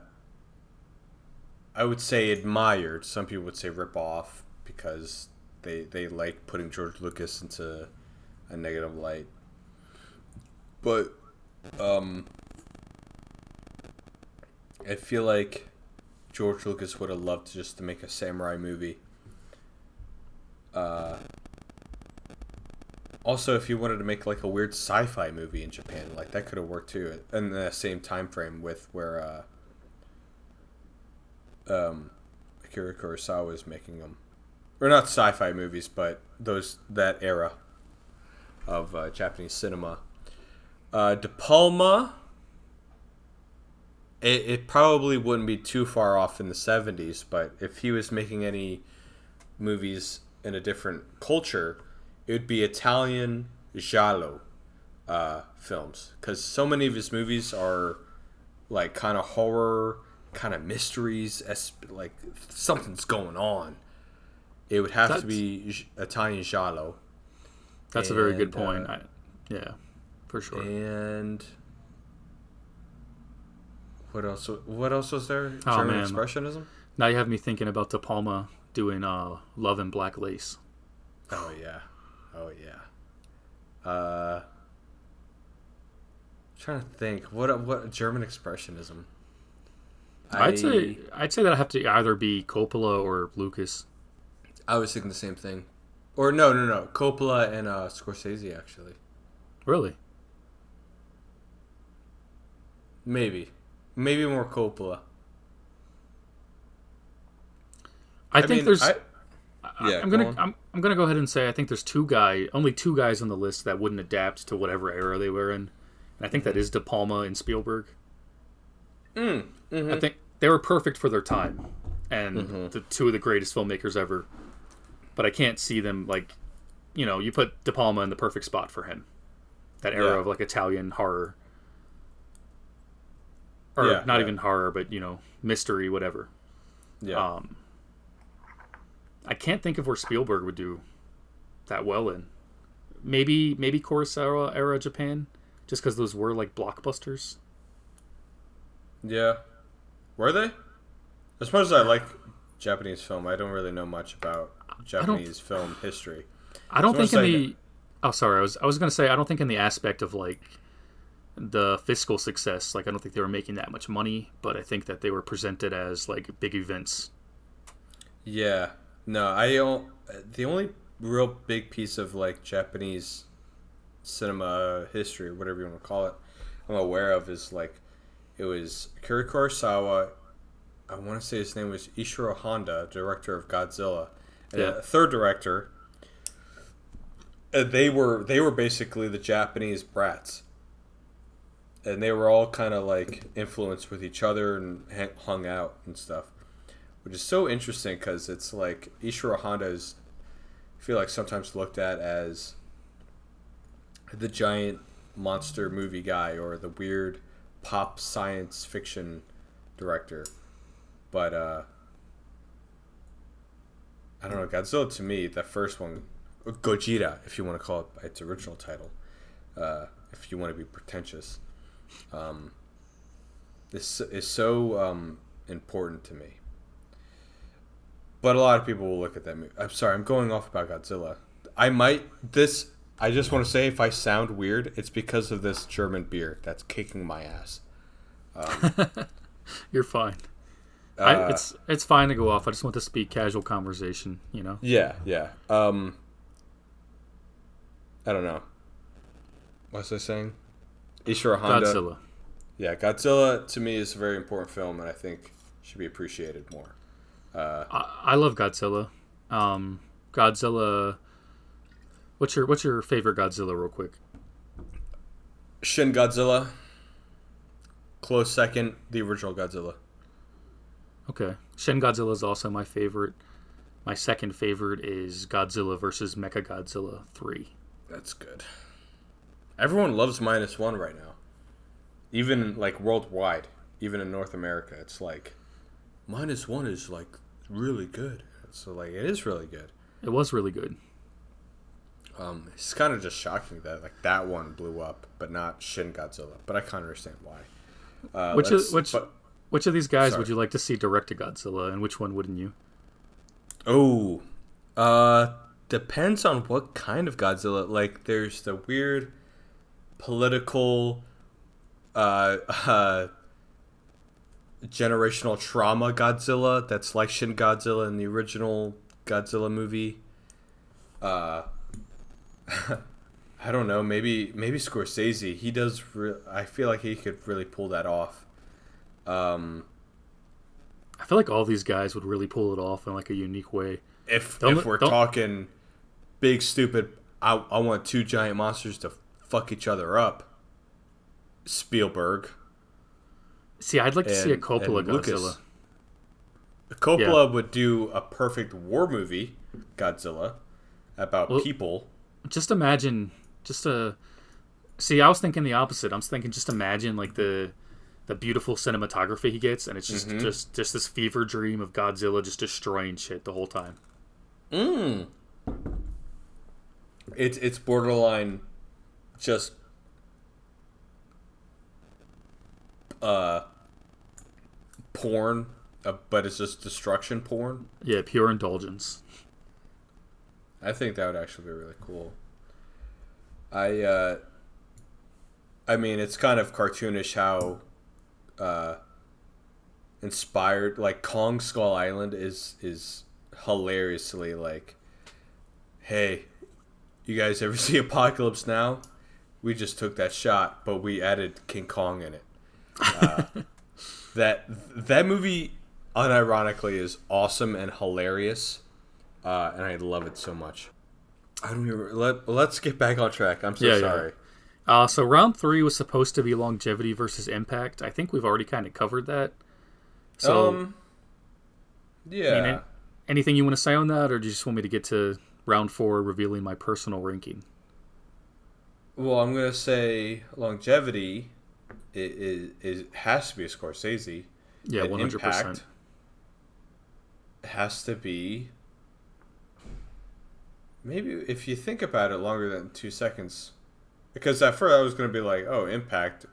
I would say admired, some people would say rip off, because they like putting George Lucas into a negative light. But I feel like George Lucas would have loved just to make a samurai movie. Also, if you wanted to make a weird sci-fi movie in Japan, that could have worked too, in the same time frame with where Akira Kurosawa is making them, or not sci-fi movies, but that era of Japanese cinema. De Palma, it probably wouldn't be too far off in the 70s, but if he was making any movies in a different culture, it would be Italian giallo films, because so many of his movies are kind of horror, kind of mysteries, something's going on. It would have to be Italian giallo. That's a very good point. Yeah, for sure. And what else was there? German Expressionism? Now you have me thinking about De Palma doing Love and Black Lace. Oh yeah. Trying to think what German Expressionism. I'd say that I have to either be Coppola or Lucas. I was thinking the same thing. Or no. Coppola and Scorsese, actually. Really? Maybe more Coppola. I'm gonna go ahead and say I think there's only two guys on the list that wouldn't adapt to whatever era they were in, and I think that is De Palma and Spielberg. Mm-hmm. I think they were perfect for their time, and the two of the greatest filmmakers ever. But I can't see them you put De Palma in the perfect spot for him. That era of Italian horror, or not even horror, but mystery, whatever. Yeah. I can't think of where Spielberg would do that well in. Maybe Kurosawa era Japan, just because those were blockbusters. Yeah. Were they? As much as I like Japanese film, I don't really know much about Japanese film history. I don't think in the... Oh, sorry. I was going to say, I don't think in the aspect of the fiscal success, I don't think they were making that much money, but I think that they were presented as big events. Yeah. No, the only real big piece of Japanese cinema history, whatever you want to call it, I'm aware of is it was Akira Kurosawa. I want to say his name was Ishiro Honda, director of Godzilla, and a third director. They were basically the Japanese Brats, and they were all kind of like influenced with each other and hung out and stuff, which is so interesting because it's like Ishiro Honda is, I feel like, sometimes looked at as the giant monster movie guy or the weird pop science fiction director, but I don't know, Godzilla to me, the first one, Gojira, if you want to call it by its original title, if you want to be pretentious, this is so important to me. But a lot of people will look at that movie. I'm sorry, I'm going off about Godzilla. I just want to say, if I sound weird, it's because of this German beer that's kicking my ass. You're fine. It's fine to go off. I just want this to be casual conversation, you know? Yeah. I don't know. What was I saying? Ishiro Honda. Godzilla. Yeah, Godzilla to me is a very important film, and I think should be appreciated more. I love Godzilla. Godzilla. What's your favorite Godzilla, real quick? Shin Godzilla. Close second, the original Godzilla. Okay. Shin Godzilla is also my favorite. My second favorite is Godzilla vs. Mechagodzilla 3. That's good. Everyone loves -1 right now. Even like worldwide, even in North America, it's like -1 is like really good. So like it is really good. It was really good. It's kind of just shocking that like that one blew up, but not Shin Godzilla. But I can't understand why. Which of these guys would you like to see direct to Godzilla, and which one wouldn't you? Oh, depends on what kind of Godzilla. Like, there's the weird political, generational trauma Godzilla that's like Shin Godzilla in the original Godzilla movie. I don't know. Maybe Scorsese. He does. I feel like he could really pull that off. I feel like all these guys would really pull it off in like a unique way. If we're talking big stupid, I want two giant monsters to fuck each other up. Spielberg. See, I'd like to see a Coppola Godzilla. Coppola would do a perfect war movie, Godzilla, about people. Just imagine, see, I was thinking the opposite. I was thinking, just imagine like the beautiful cinematography he gets, and it's just this fever dream of Godzilla just destroying shit the whole time. It's borderline, just porn, but it's just destruction porn. Yeah, pure indulgence. I think that would actually be really cool. I mean, it's kind of cartoonish how inspired, like Kong Skull Island is hilariously like, hey, you guys ever see Apocalypse Now? We just took that shot, but we added King Kong in it. That movie, unironically, is awesome and hilarious, and I love it so much. I don't even. Let's get back on track. I'm so sorry. Yeah. So round 3 was supposed to be longevity versus impact. I think we've already kind of covered that. So, yeah. I mean, anything you want to say on that, or do you just want me to get to round 4, revealing my personal ranking? Well, I'm gonna say longevity. It has to be a Scorsese. Yeah, 100%. Impact has to be. Maybe if you think about it longer than 2 seconds, because at first I was going to be like, oh, Impact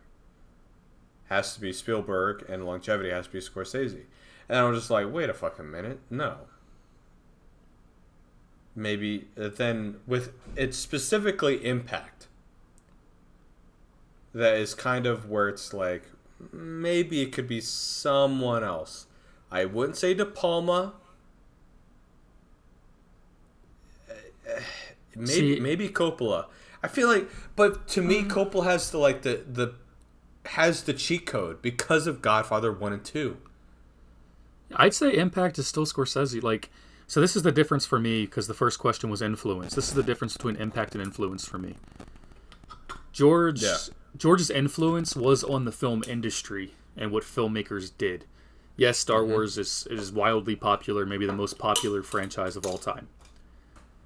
has to be Spielberg and longevity has to be Scorsese. And I was just like, wait a fucking minute. No. Maybe then with it's specifically Impact that is kind of where it's like, maybe it could be someone else. I wouldn't say De Palma. Maybe Coppola. I feel like, but to me, Coppola has the cheat code because of Godfather 1 and 2. I'd say Impact is still Scorsese. Like, So this is the difference for me, because the first question was influence. This is the difference between impact and influence for me. George's influence was on the film industry and what filmmakers did. Yes, Star Wars is wildly popular, maybe the most popular franchise of all time.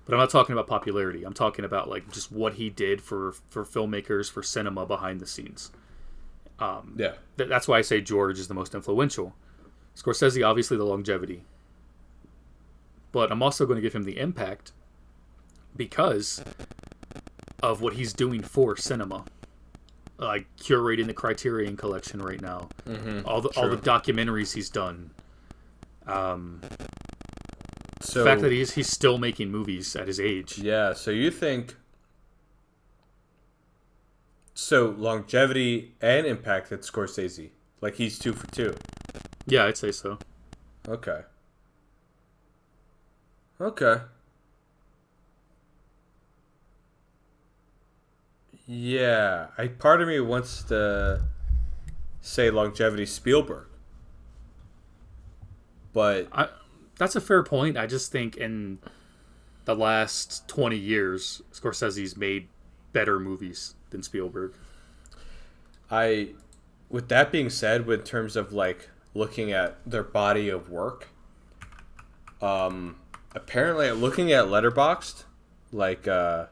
But I'm not talking about popularity. I'm talking about like just what he did for filmmakers, for cinema behind the scenes. That's why I say George is the most influential. Scorsese, obviously, the longevity. But I'm also going to give him the impact because of what he's doing for cinema. Like curating the Criterion Collection right now. All the documentaries he's done. The fact that he's still making movies at his age. Yeah, so you think... So, longevity and impact at Scorsese. Like, he's 2 for 2. Yeah, I'd say so. Okay. Yeah, part of me wants to say longevity Spielberg. But... That's a fair point. I just think in the last 20 years, Scorsese's made better movies than Spielberg. With that being said, in terms of like looking at their body of work, apparently looking at Letterboxd, like I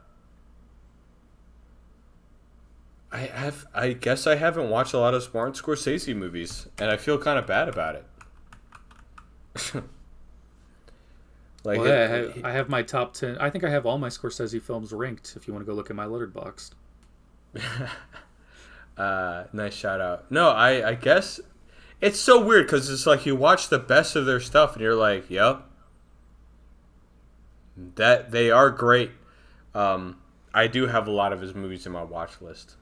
guess I haven't watched a lot of Martin Scorsese movies, and I feel kind of bad about it. Like, well, I have my top 10. I think I have all my Scorsese films ranked. If you want to go look at my Letterboxd. Nice shout out. No, I guess it's so weird because it's like you watch the best of their stuff and you're like, yep, that they are great. I do have a lot of his movies in my watch list.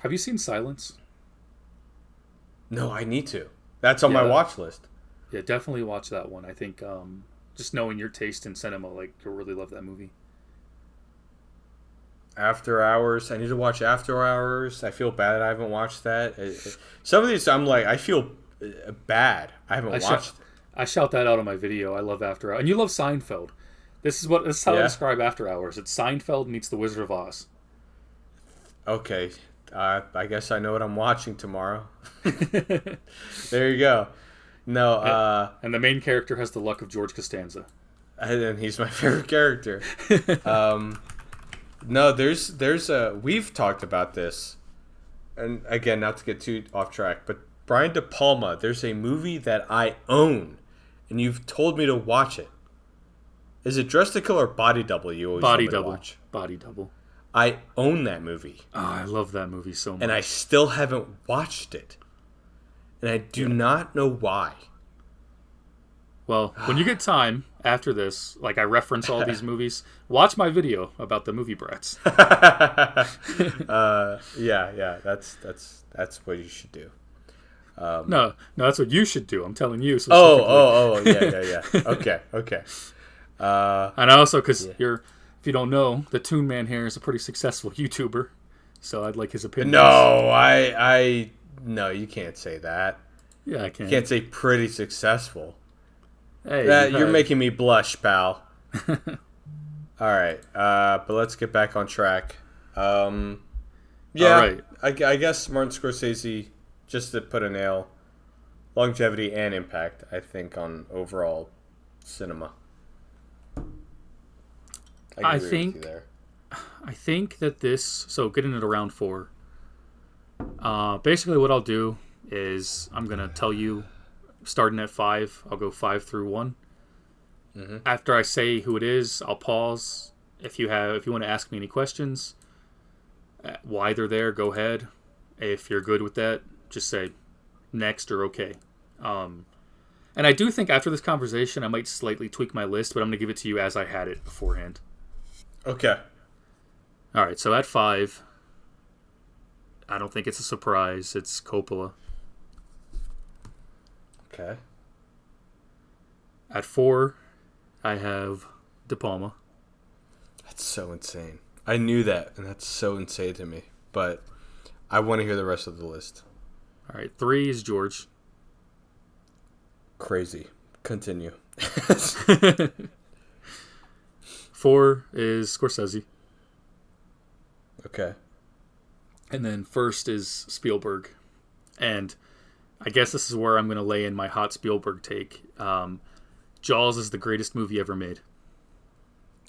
Have you seen Silence? No, I need to. That's on my watch list. Yeah, definitely watch that one. I think just knowing your taste in cinema, like, you'll really love that movie. After Hours. I need to watch After Hours. I feel bad I haven't watched that. Some of these, I'm like, I feel bad. I haven't watched. I shout that out on my video. I love After Hours. And you love Seinfeld. This is how I describe After Hours. It's Seinfeld meets The Wizard of Oz. Okay. I guess I know what I'm watching tomorrow. There you go. No, and the main character has the luck of George Costanza. And he's my favorite character. No, there's we've talked about this, and again, not to get too off track, but Brian De Palma, there's a movie that I own, and you've told me to watch it. Is it Dress to Kill or Body Double? You always Body told me Double. To watch. Body Double. I own that movie. Oh, I love that movie so much. And I still haven't watched it. And I do not know why. Well, when you get time after this, like I reference all these movies, watch my video about the movie Brats. Yeah, that's what you should do. No, that's what you should do. I'm telling you. Yeah. Okay. And also, because if you don't know, the TheToon-Man here is a pretty successful YouTuber, so I'd like his opinion. No, no, you can't say that. Yeah, I can. You can't say pretty successful. Hey, you're making me blush, pal. All right, but let's get back on track. All right. I guess Martin Scorsese, just to put a nail, longevity and impact, I think, on overall cinema. I think that this. So getting it around 4. Basically, what I'll do is I'm gonna tell you. Starting at 5, I'll go 5 through 1. Mm-hmm. After I say who it is, I'll pause. If you want to ask me any questions, why they're there, go ahead. If you're good with that, just say next or okay. And I do think after this conversation, I might slightly tweak my list, but I'm going to give it to you as I had it beforehand. Okay. All right, so at 5, I don't think it's a surprise. It's Coppola. Okay. At 4, I have De Palma. That's so insane. I knew that, and that's so insane to me. But I want to hear the rest of the list. All right, 3 is George. Crazy. Continue. Four is Scorsese. Okay. And then first is Spielberg. And I guess this is where I'm going to lay in my hot Spielberg take. Jaws is the greatest movie ever made.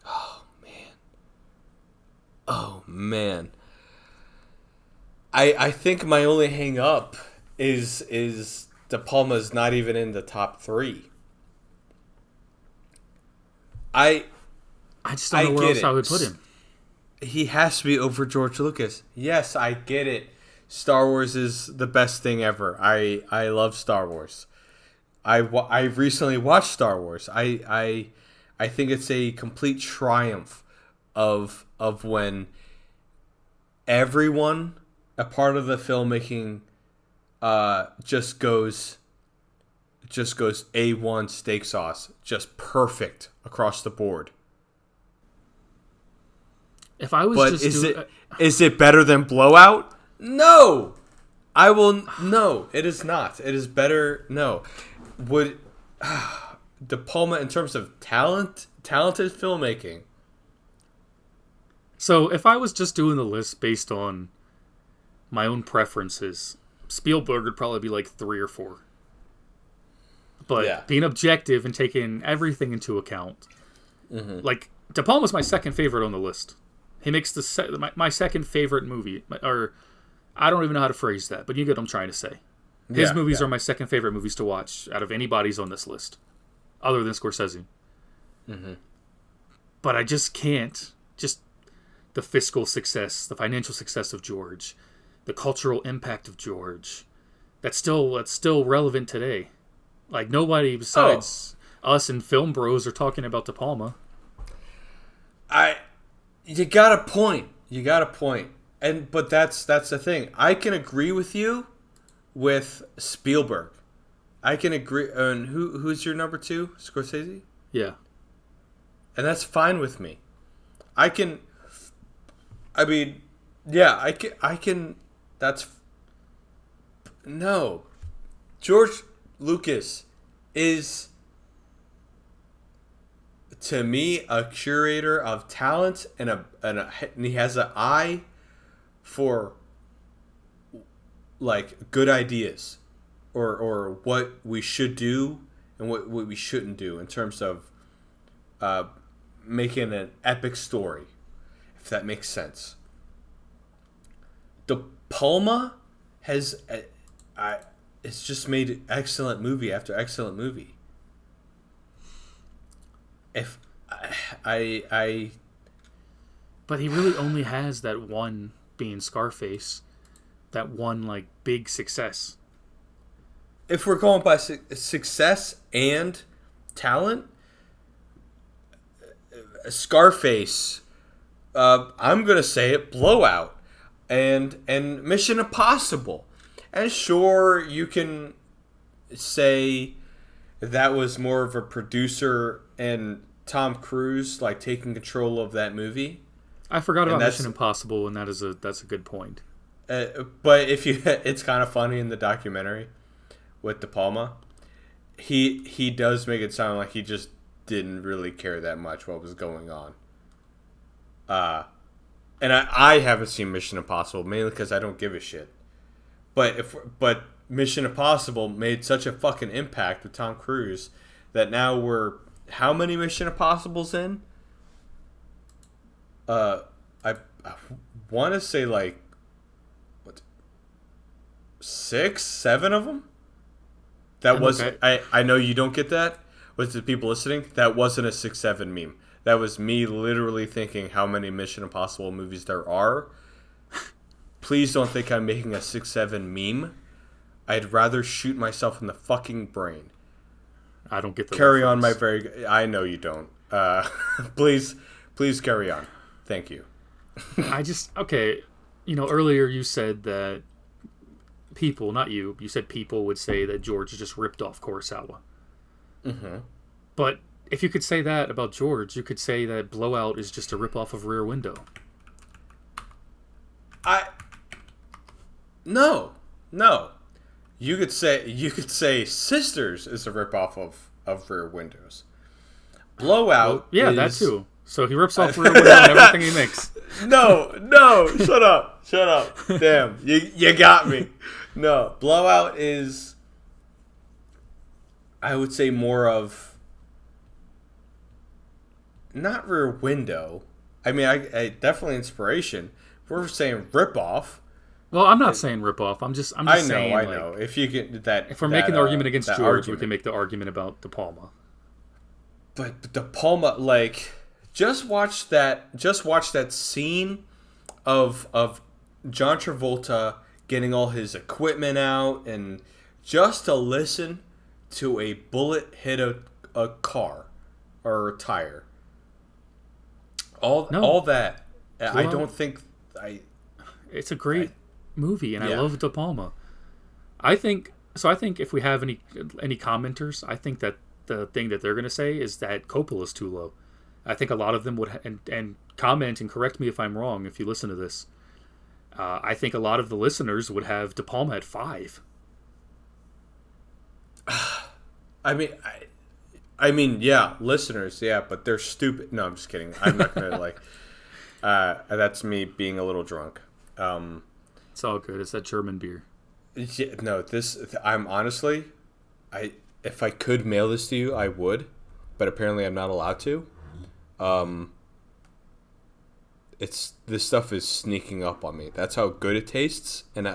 Oh, man. Oh, man. I think my only hang up is De Palma's not even in the top 3. I just don't know where else I would put him. He has to be over George Lucas. Yes, I get it. Star Wars is the best thing ever. I love Star Wars. I recently watched Star Wars. I think it's a complete triumph of when everyone a part of the filmmaking just goes A1 steak sauce, just perfect across the board. If I was but just is it better than Blowout? No. No, it is not. It is better. No. Would De Palma, in terms of talented filmmaking. So if I was just doing the list based on my own preferences, Spielberg would probably be like 3 or 4. But being objective and taking everything into account, like De Palma's my second favorite on the list. He makes my second favorite movie, or I don't even know how to phrase that, but you get what I'm trying to say. His movies are my second favorite movies to watch out of anybody's on this list, other than Scorsese. But I just can't. Just the fiscal success, the financial success of George, the cultural impact of George, that's still relevant today. Like nobody besides us and film bros are talking about De Palma. You got a point. But that's the thing. I can agree with you with Spielberg. I can agree. And who's your number 2? Scorsese? Yeah. And that's fine with me. I can. That's. No. George Lucas is, to me, a curator of talent and he has an eye for like good ideas or what we should do and what we shouldn't do in terms of making an epic story, if that makes sense. De Palma it's just made excellent movie after excellent movie. If I But he really only has that one, being Scarface, that one like big success. If we're going by success and talent, Scarface, I'm gonna say it, Blowout, and Mission Impossible. And sure, you can say that was more of a producer and Tom Cruise like taking control of that movie. I forgot about Mission Impossible, and that's a good point. But it's kind of funny in the documentary with De Palma. He does make it sound like he just didn't really care that much what was going on. And I haven't seen Mission Impossible mainly because I don't give a shit. But Mission Impossible made such a fucking impact with Tom Cruise that now we're how many Mission Impossibles in? I want to say like 6, 7 of them. That was okay. I know you don't get that. With the people listening, that wasn't a 6-7 meme. That was me literally thinking how many Mission Impossible movies there are. Please don't think I'm making a 6-7 meme. I'd rather shoot myself in the fucking brain. I don't get the carry reference. On my I know you don't. Please carry on. Thank you. Okay. Earlier you said that people, not you said people would say that George just ripped off Kurosawa. Mm-hmm. But if you could say that about George, you could say that Blowout is just a ripoff of Rear Window. No. You could say Sisters is a ripoff of of Rear Windows. Blowout. Yeah, that too. So he rips off Rear Window and everything he makes. No, shut up. Damn, you got me. No, Blowout is, I would say, more of, not Rear Window. I mean, I definitely inspiration. If we're saying ripoff. Well, I'm not saying ripoff. I'm just saying. I know. If you get that, if we're making the argument against George, we can make the argument about De Palma. But De Palma, like, just watch that scene of John Travolta getting all his equipment out, and just to listen to a bullet hit a car or a tire. All that. I don't think It's a great movie, and I love De Palma. I think if we have any commenters, I think that the thing that they're going to say is that Coppola is too low. I think a lot of them would and comment and correct me if I'm wrong if you listen to this. I think a lot of the listeners would have De Palma at 5. I mean, yeah, listeners, yeah, but they're stupid. No, I'm just kidding. I'm not gonna that's me being a little drunk. It's all good. It's that German beer. Yeah, no, I'm honestly, if I could mail this to you, I would, but apparently I'm not allowed to. This stuff is sneaking up on me. That's how good it tastes, and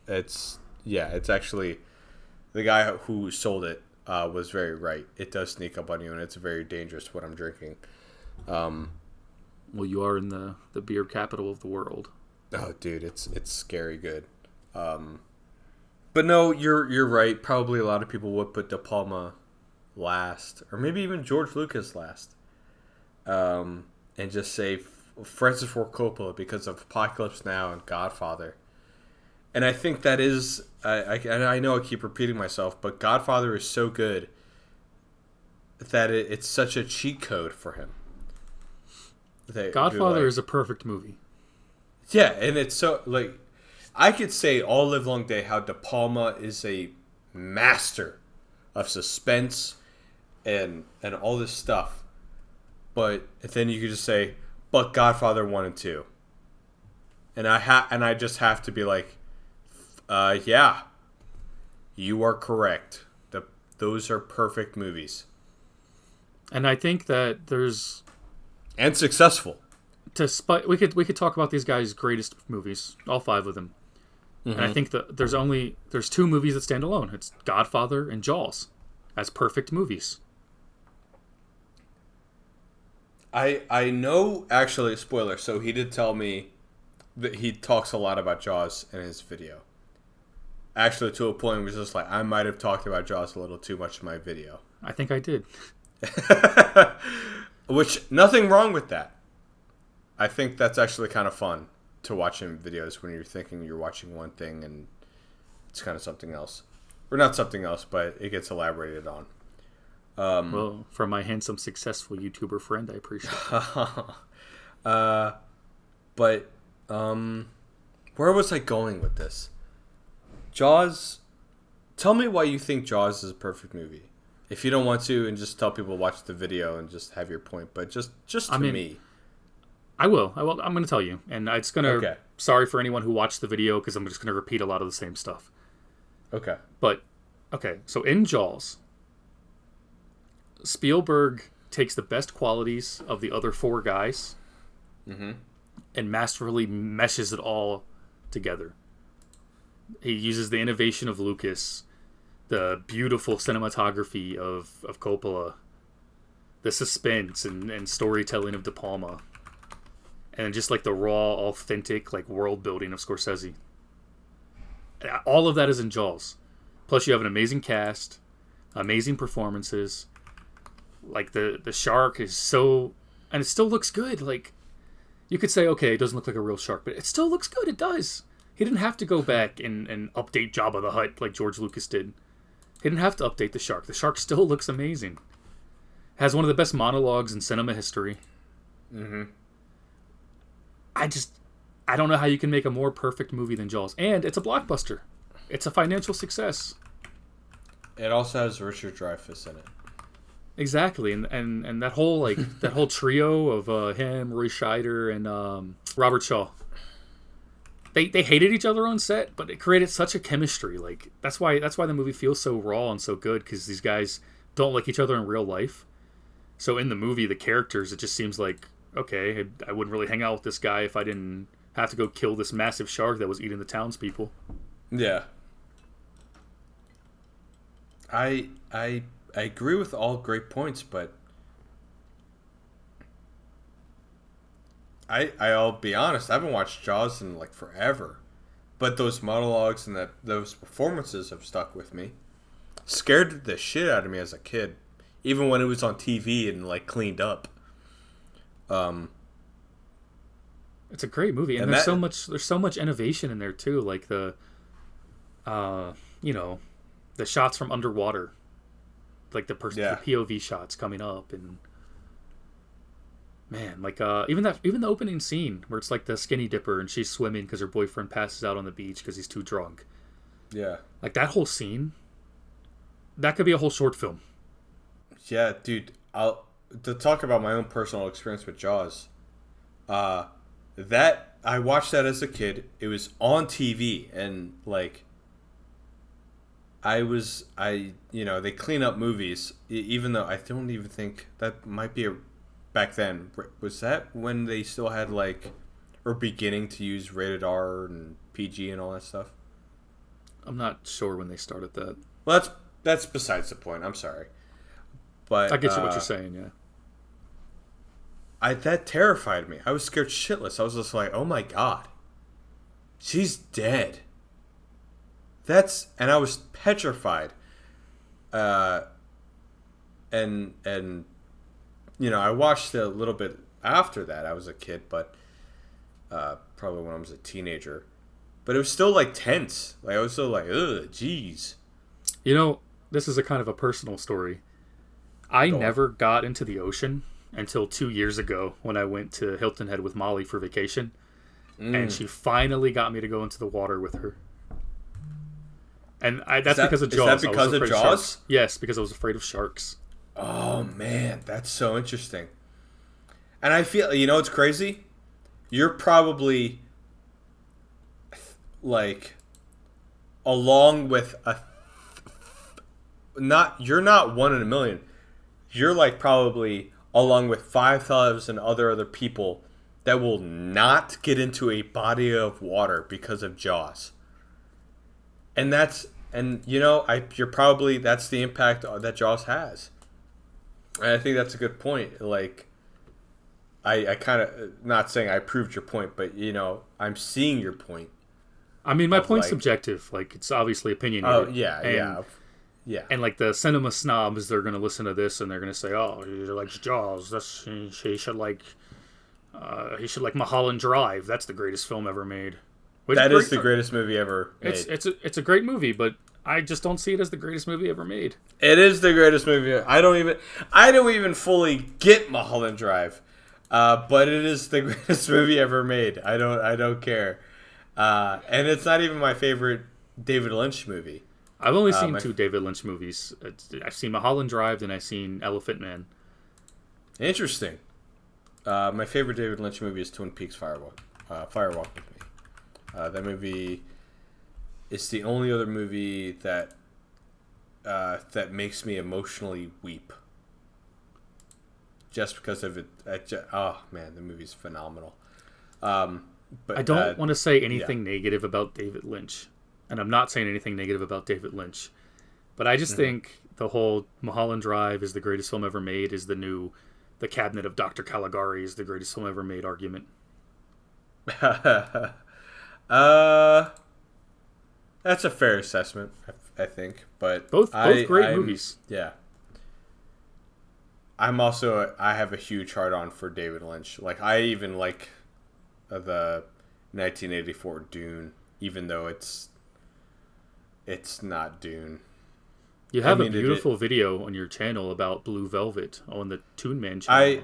it's actually, the guy who sold it was very right. It does sneak up on you, and it's very dangerous what I'm drinking. Well, you are in the beer capital of the world. Oh, dude, it's scary good. But no, you're right. Probably a lot of people would put De Palma last, or maybe even George Lucas last, and just say Francis Ford Coppola because of Apocalypse Now and Godfather. And I think that is, I know I keep repeating myself, but Godfather is so good that it's such a cheat code for him. Godfather is a perfect movie. Yeah, and it's so, like, I could say all live long day how De Palma is a master of suspense and all this stuff. But then you could just say, but Godfather 1 and 2. And I just have to be like, yeah, you are correct. Those are perfect movies. And I think that there's... And successful. We could talk about these guys' greatest movies, all 5 of them. Mm-hmm. And I think that there's 2 movies that stand alone. It's Godfather and Jaws as perfect movies. I know, actually, spoiler, so he did tell me that he talks a lot about Jaws in his video. Actually, to a point where it's just like, I might have talked about Jaws a little too much in my video. I think I did. Which, nothing wrong with that. I think that's actually kind of fun to watch in videos when you're thinking you're watching one thing and it's kind of something else. Or not something else, but it gets elaborated on. Well, from my handsome, successful YouTuber friend, I appreciate it. But, where was I going with this? Jaws, tell me why you think Jaws is a perfect movie. If you don't want to, and just tell people to watch the video and just have your point, but just to me. I will. I'm going to tell you. And it's going to... Okay. Sorry for anyone who watched the video, because I'm just going to repeat a lot of the same stuff. Okay. But, okay, so in Jaws, Spielberg takes the best qualities of the other 4 guys and masterfully meshes it all together. He uses the innovation of Lucas, the beautiful cinematography of Coppola, the suspense and storytelling of De Palma, and just like the raw, authentic like world building of Scorsese. All of that is in Jaws. Plus, you have an amazing cast, amazing performances. Like the shark is so, and it still looks good. Like you could say, okay, it doesn't look like a real shark, but it still looks good. It does. He didn't have to go back and update Jabba the Hutt like George Lucas did. He didn't have to update the shark. The shark still looks amazing. Has one of the best monologues in cinema history. I don't know how you can make a more perfect movie than Jaws. And it's a blockbuster. It's a financial success. It also has Richard Dreyfuss in it. Exactly, and that whole that whole trio of him, Roy Scheider, and Robert Shaw. They hated each other on set, but it created such a chemistry. Like that's why the movie feels so raw and so good, because these guys don't like each other in real life. So in the movie, the characters, it just seems like, okay, I wouldn't really hang out with this guy if I didn't have to go kill this massive shark that was eating the townspeople. Yeah. I agree with all great points, but I'll be honest, I haven't watched Jaws in like forever. But those monologues and those performances have stuck with me. Scared the shit out of me as a kid. Even when it was on TV and like cleaned up. It's a great movie, and there's so much innovation in there too, like the the shots from underwater, like the POV shots coming up, and man, like even the opening scene where it's like the skinny dipper and she's swimming because her boyfriend passes out on the beach because he's too drunk. Yeah, like that whole scene, that could be a whole short film. Yeah, dude. To talk about my own personal experience with Jaws. That I watched that as a kid. It was on TV, and like they clean up movies, even though I don't even think that might be back then. Was that when they still had or beginning to use rated R and PG and all that stuff? I'm not sure when they started that. Well, that's besides the point. I'm sorry, but I get you what you're saying. Yeah. That terrified me. I was scared shitless. I was just like, oh my god, she's dead. And I was petrified. And I watched it a little bit after that. I was a kid, but probably when I was a teenager. But it was still tense. I was still ugh, jeez. This is a kind of a personal story. I never got into the ocean until 2 years ago when I went to Hilton Head with Molly for vacation. And she finally got me to go into the water with her. And that's because of Jaws. Is that because of Jaws? Yes, because I was afraid of sharks. Oh, man. That's so interesting. And I feel, it's crazy? You're probably, along with you're not one in a million. You're probably along with 5,000 other people that will not get into a body of water because of Jaws. And you're probably, that's the impact that Jaws has. And I think that's a good point. I kind of, not saying I proved your point, but I'm seeing your point. I mean, my point's subjective. It's obviously opinionated. Oh, yeah. And the cinema snobs, they're going to listen to this and they're going to say, "Oh, he likes Jaws. He should like Mulholland Drive. That's the greatest film ever made." That is the greatest movie ever made. It's a great movie, but I just don't see it as the greatest movie ever made. It is the greatest movie. I don't even fully get Mulholland Drive, but it is the greatest movie ever made. I don't care, and it's not even my favorite David Lynch movie. I've only seen two David Lynch movies. I've seen Mulholland Drive and I've seen Elephant Man. Interesting. My favorite David Lynch movie is Twin Peaks Firewalk with Me. That movie is the only other movie that makes me emotionally weep. Just because of it. Oh, man, the movie's phenomenal. But I don't want to say anything negative about David Lynch. And I'm not saying anything negative about David Lynch. But I just think the whole Mulholland Drive is the greatest film ever made is the Cabinet of Dr. Caligari is the greatest film ever made argument. That's a fair assessment, I think. But both great movies. Yeah. I have a huge heart-on for David Lynch. I even like the 1984 Dune, even though it's not Dune. You have a beautiful video on your channel about Blue Velvet on the Toon-Man channel.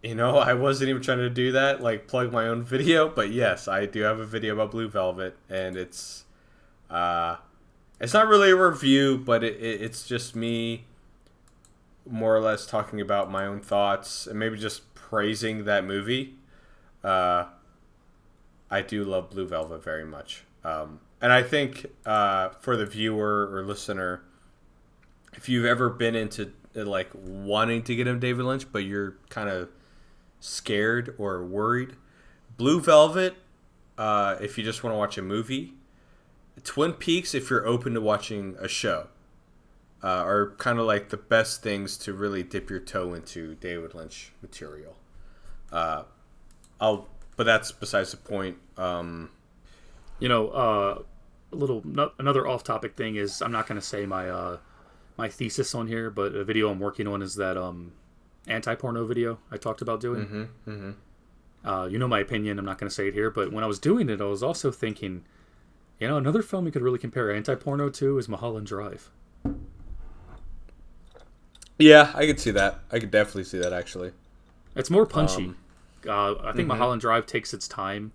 I wasn't even trying to do that, plug my own video, but yes, I do have a video about Blue Velvet, and it's It's not really a review, but it's just me more or less talking about my own thoughts and maybe just praising that movie. I do love Blue Velvet very much. And I think for the viewer or listener, if you've ever been into like wanting to get into David Lynch, but you're kind of scared or worried, Blue Velvet, if you just want to watch a movie, Twin Peaks, if you're open to watching a show, are kind of like the best things to really dip your toe into David Lynch material. But that's besides the point. Another off-topic thing is I'm not going to say my thesis on here, but a video I'm working on is that anti-porno video I talked about doing. My opinion. I'm not going to say it here, but when I was doing it, I was also thinking, another film you could really compare anti-porno to is Mulholland Drive. Yeah, I could see that. I could definitely see that, actually. It's more punchy. I think Mulholland Drive takes its time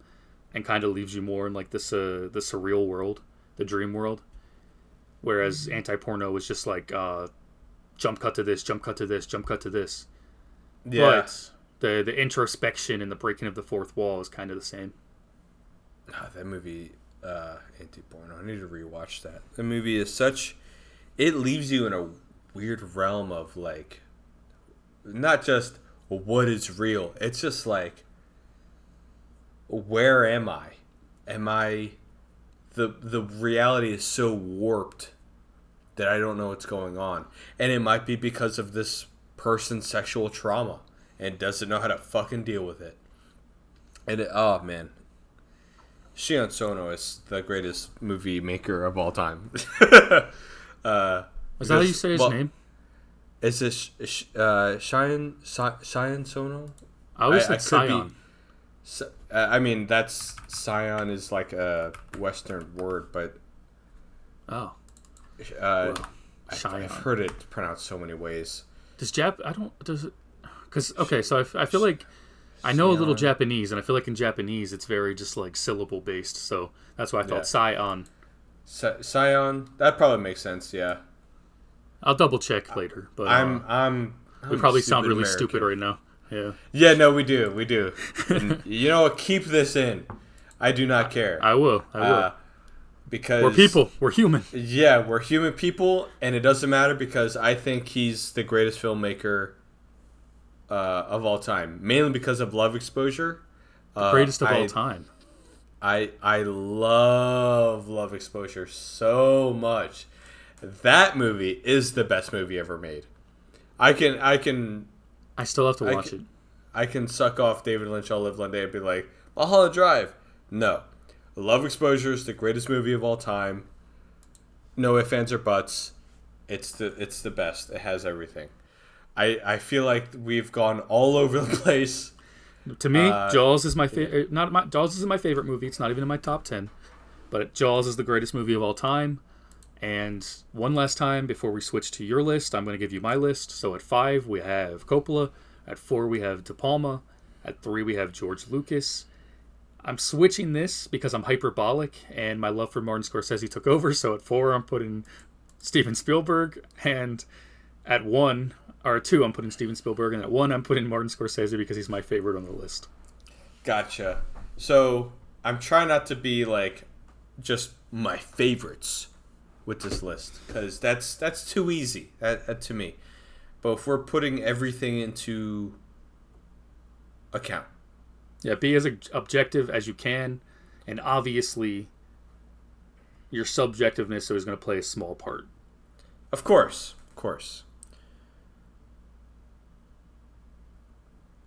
and kind of leaves you more in like the surreal world, the dream world. Whereas anti-porno is just like jump cut to this, jump cut to this, jump cut to this. Yeah. But the introspection and the breaking of the fourth wall is kind of the same. That movie, anti-porno, I need to rewatch that. The movie is such... It leaves you in a weird realm of like... Not just what is real. It's just like... Where am I? Am I... The reality is so warped that I don't know what's going on. And it might be because of this person's sexual trauma and doesn't know how to fucking deal with it. And oh man. Shion Sono is the greatest movie maker of all time. Is that how you say his name? Is this Shion Sono? I always said Sion. I mean, that's Scion is like a Western word, but I've heard it pronounced so many ways. Because so I feel like I know a little Japanese, and I feel like in Japanese it's very just like syllable based, so that's why I thought Scion. Scion, that probably makes sense. Yeah, I'll double check later, but we probably sound really American. Stupid right now. Yeah. Yeah, no, we do. And you know what? Keep this in. I do not care. I will. Because we're people. We're human. Yeah, we're human people, and it doesn't matter because I think he's the greatest filmmaker of all time. Mainly because of Love Exposure. The greatest of all time. I love Love Exposure so much. That movie is the best movie ever made. I still have to watch it. I can suck off David Lynch all live one day and be like, Mulholland Drive. No. Love Exposure is the greatest movie of all time. No ifs, ands, or buts. It's the best. It has everything. I feel like we've gone all over the place. To me, Jaws is my favorite. Jaws isn't my favorite movie. It's not even in my top 10. But Jaws is the greatest movie of all time. And one last time before we switch to your list, I'm going to give you my list. So at 5, we have Coppola. At 4, we have De Palma. At 3, we have George Lucas. I'm switching this because I'm hyperbolic and my love for Martin Scorsese took over. So at 4, I'm putting Steven Spielberg. And at 2, I'm putting Steven Spielberg. And at 1, I'm putting Martin Scorsese because he's my favorite on the list. Gotcha. So I'm trying not to be like just my favorites with this list because that's too easy to me. But if we're putting everything into account, be as objective as you can, and obviously your subjectiveness is going to play a small part. Of course.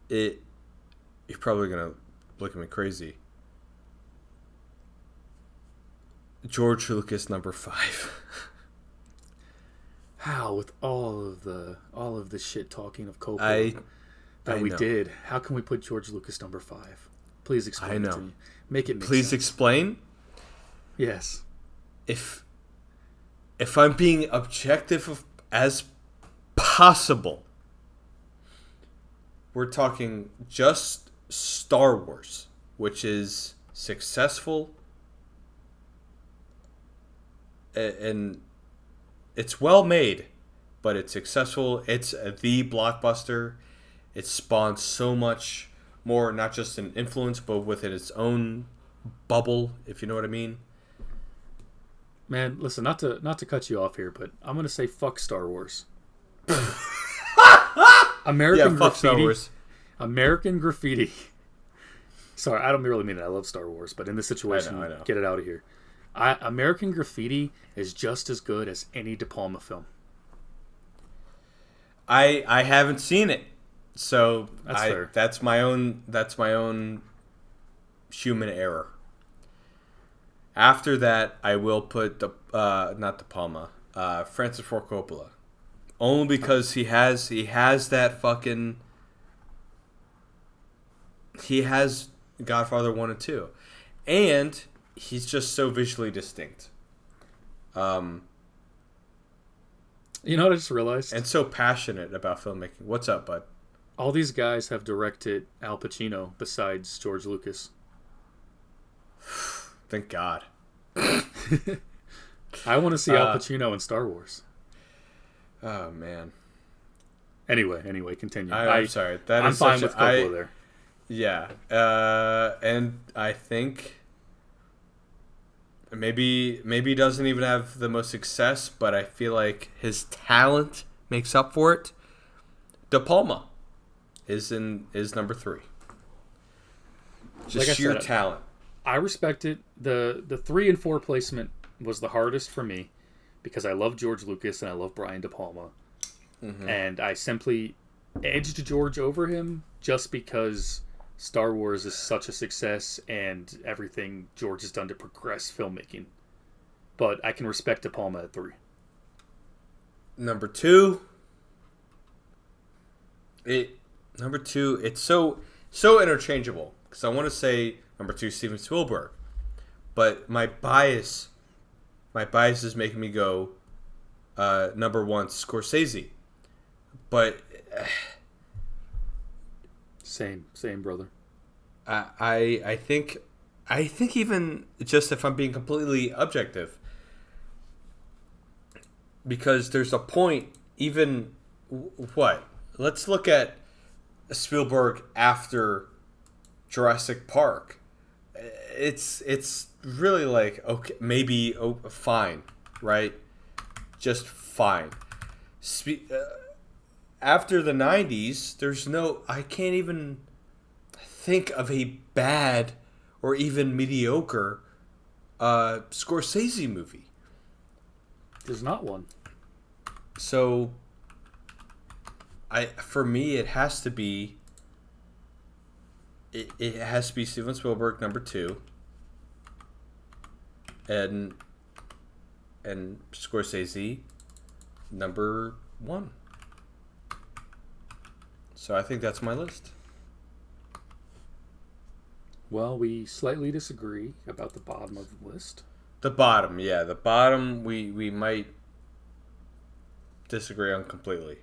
You're probably gonna look at me crazy. George Lucas number 5. How, with all of the shit talking of Coppola that we did, how can we put George Lucas number 5? Please explain it to me. Make it make Please sense. Explain? Yes. If I'm being objective as possible, we're talking just Star Wars, which is successful and it's well made, but it's successful. It's the blockbuster. It spawns so much more, not just an influence, but within its own bubble, if you know what I mean. Man, listen, not to cut you off here, but I'm gonna say fuck Star Wars. American fuck Star Graffiti. Wars. American Graffiti. Sorry, I don't really mean it. I love Star Wars, but in this situation, I know. get it out of here. American Graffiti is just as good as any De Palma film. I haven't seen it, so That's fair. That's my own human error. After that, I will put not De Palma, Francis Ford Coppola, only because he has that fucking. He has Godfather 1 and 2. And he's just so visually distinct. You know what I just realized? And so passionate about filmmaking. What's up, bud? All these guys have directed Al Pacino besides George Lucas. Thank God. I want to see Al Pacino in Star Wars. Oh, man. Anyway, continue. I'm sorry. I'm fine with Coppola there. Yeah. And I think maybe he doesn't even have the most success, but I feel like his talent makes up for it. De Palma is number 3. Just like sheer said, talent. I respect it. The 3 and 4 placement was the hardest for me because I love George Lucas and I love Brian De Palma. Mm-hmm. And I simply edged George over him just because Star Wars is such a success and everything George has done to progress filmmaking. But I can respect De Palma at 3. Number 2. It's so interchangeable because I want to say number 2 Steven Spielberg, but my bias is making me go number 1 Scorsese, but same brother. I think even just if I'm being completely objective, because there's a point even what. Let's look at Spielberg after Jurassic Park. It's really like, okay, maybe fine, right? Just fine. After the 90s, I can't even think of a bad or even mediocre Scorsese movie. There's not one. So for me, it has to be Steven Spielberg number 2, and Scorsese number 1. So I think that's my list. Well, we slightly disagree about the bottom of the list. The bottom, yeah, the bottom we might disagree on completely.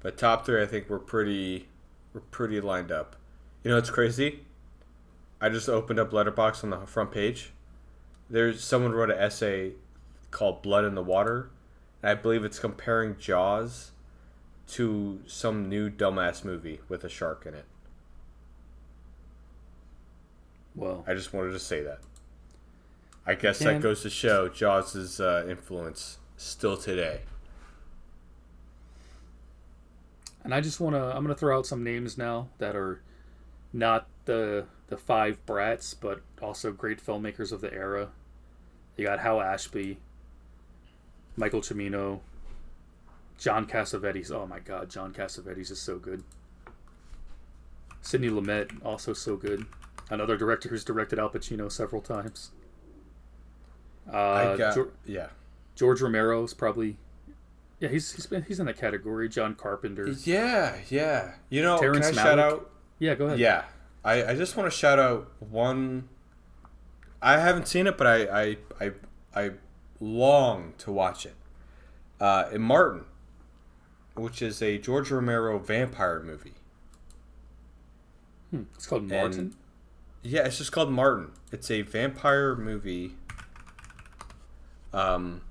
But top 3, I think we're pretty lined up. You know what's crazy? I just opened up Letterboxd on the front page. Someone wrote an essay called "Blood in the Water," and I believe it's comparing Jaws to some new dumbass movie with a shark in it. Well, I just wanted to say that. I guess that goes to show Jaws' influence still today. And I'm going to throw out some names now that are not the 5 Brats, but also great filmmakers of the era. You got Hal Ashby, Michael Cimino, John Cassavetes. Oh my God, John Cassavetes is so good. Sidney Lumet, also so good. Another director who's directed Al Pacino several times. George Romero's probably... Yeah, he's in that category. John Carpenter. Yeah. You know, Terrence can I Malick. shout out? Yeah, go ahead. Yeah. I just want to shout out one... I haven't seen it, but I long to watch it. In Martin, which is a George Romero vampire movie. It's called Martin? Yeah, it's just called Martin. It's a vampire movie Um,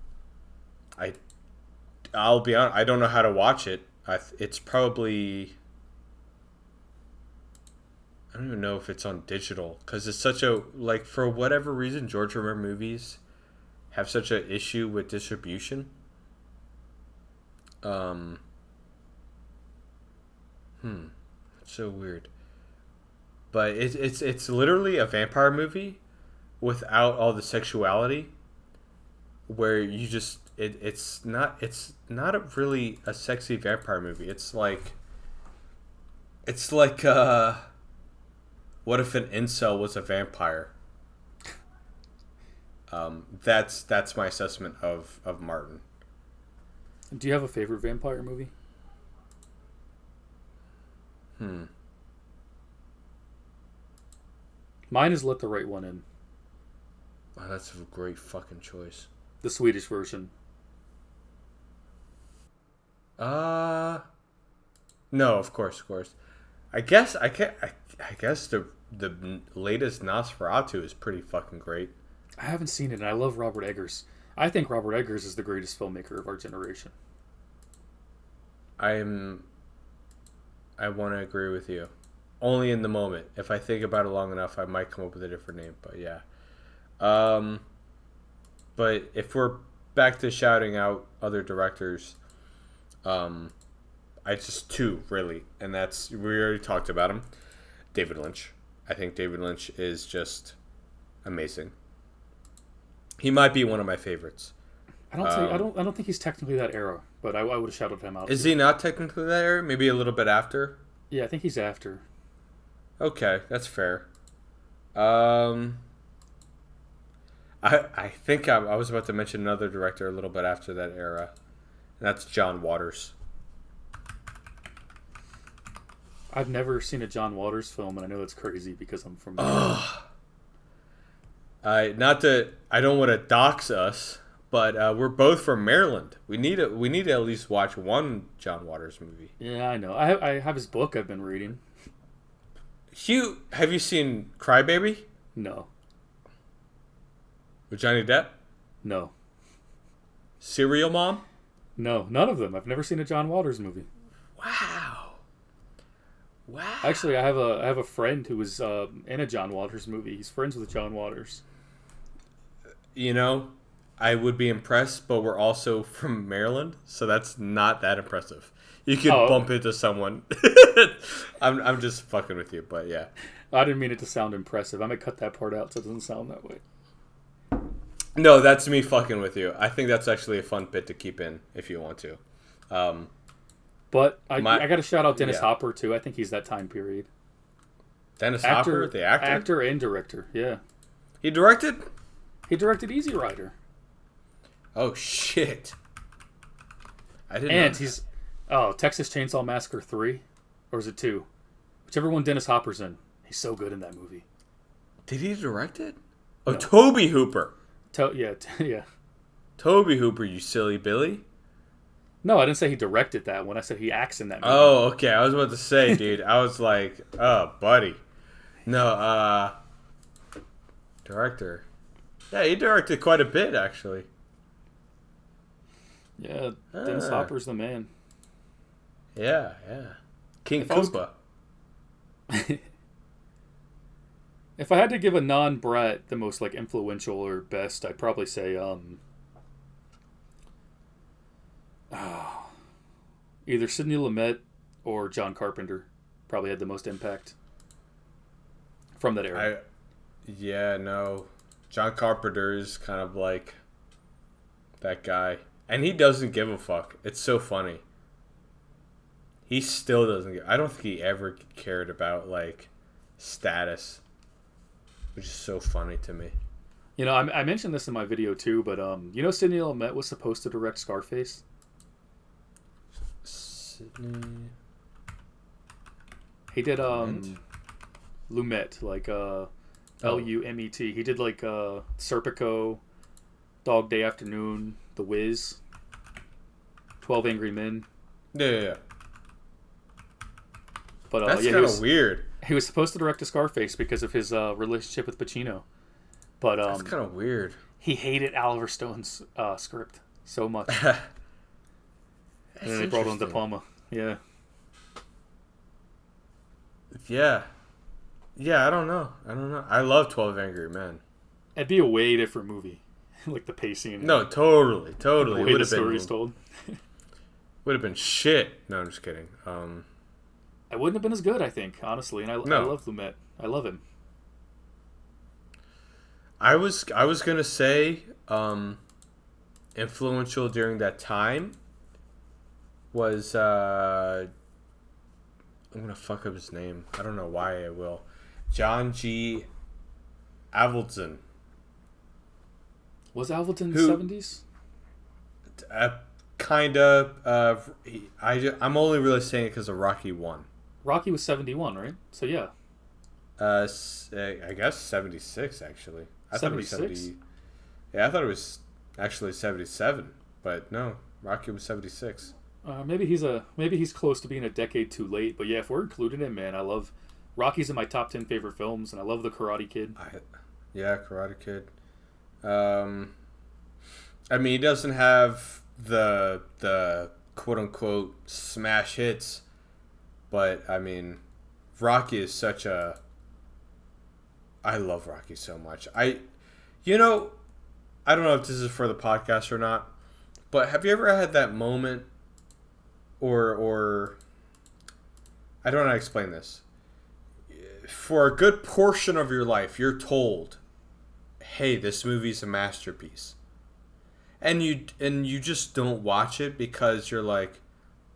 I I'll be honest. I don't know how to watch it. It's probably. I don't even know if it's on digital because it's such a like for whatever reason George Romero movies have such an issue with distribution. Um. It's so weird. But it's literally a vampire movie without all the sexuality. Where you just it's not really a sexy vampire movie. It's like what if an incel was a vampire? That's my assessment of Martin. Do you have a favorite vampire movie? Mine is Let the Right One In. Oh, that's a great fucking choice. The Swedish version. No, of course. I guess the latest Nosferatu is pretty fucking great. I haven't seen it, and I love Robert Eggers. I think Robert Eggers is the greatest filmmaker of our generation. I want to agree with you. Only in the moment. If I think about it long enough, I might come up with a different name. But yeah. But if we're back to shouting out other directors, I just two really, and that's we already talked about him. David Lynch. I think David Lynch is just amazing. He might be one of my favorites. I don't think he's technically that era, but I would have shouted him out. Is he not technically that era? Maybe a little bit after. Yeah, I think he's after. Okay, that's fair. I think I was about to mention another director a little bit after that era, and that's John Waters. I've never seen a John Waters film, and I know that's crazy because I'm from. I don't want to dox us, but we're both from Maryland. We need to at least watch one John Waters movie. Yeah, I know. I have his book I've been reading. Hugh, have you seen Crybaby? No. With Johnny Depp? No. Serial Mom? No, none of them. I've never seen a John Waters movie. Wow. Actually, I have a friend who was in a John Waters movie. He's friends with John Waters. You know, I would be impressed, but we're also from Maryland, so that's not that impressive. You could bump into someone. I'm just fucking with you, but yeah. I didn't mean it to sound impressive. I'm gonna cut that part out so it doesn't sound that way. No, that's me fucking with you. I think that's actually a fun bit to keep in if you want to. But I got to shout out Dennis Hopper too. I think he's that time period. Dennis Hopper, the actor? Actor and director, yeah. He directed? He directed Easy Rider. Oh, shit. I didn't know. And he's... Oh, Texas Chainsaw Massacre 3? Or is it 2? Whichever one Dennis Hopper's in. He's so good in that movie. Did he direct it? Oh, No. Tobe Hooper. Yeah. Tobe Hooper, you silly Billy. No, I didn't say he directed that one. I said he acts in that movie. Oh, okay. I was about to say, dude. I was like, oh, buddy. No, director. Yeah, he directed quite a bit, actually. Yeah, Dennis Hopper's the man. Yeah. King Koopa. If I had to give a non-Brat the most like influential or best, I'd probably say either Sidney Lumet or John Carpenter probably had the most impact from that era. John Carpenter is kind of like that guy. And he doesn't give a fuck. It's so funny. He still doesn't give... I don't think he ever cared about, like, status. Which is so funny to me. You know, I mentioned this in my video too, but you know Sidney Lumet was supposed to direct Scarface? Sidney... He did Lumet, like Lumet. He did like Serpico, Dog Day Afternoon, The Wiz, 12 Angry Men. Yeah. But that's kind of weird. He was supposed to direct a Scarface because of his relationship with Pacino. But that's kind of weird. he hated Oliver Stone's script so much. And then they brought on Palma. Yeah. Yeah. Yeah, I don't know. I love 12 Angry Men. It'd be a way different movie. Like the pacing. No, totally. The way the story's told. Would have been shit. No, I'm just kidding. It wouldn't have been as good, I think, honestly. And I love Lumet. I love him. I was gonna say influential during that time was I'm gonna fuck up his name. I don't know why I will. John G. Avildsen. Was Avildsen in the 70s? Kind of. I'm only really saying it because of Rocky 1. Rocky was 71, right? So yeah. I guess 76 actually. I thought it was 70. Yeah, I thought it was actually 77, but no, Rocky was 76. Maybe he's close to being a decade too late, but yeah, if we're including him, man, I love Rocky's in my top 10 favorite films, and I love The Karate Kid. Karate Kid. I mean, he doesn't have the quote unquote smash hits, but I mean, Rocky is such a. I love Rocky so much. I don't know if this is for the podcast or not, but have you ever had that moment, or I don't know how to explain this. For a good portion of your life, you're told, "Hey, this movie's a masterpiece," and you just don't watch it because you're like,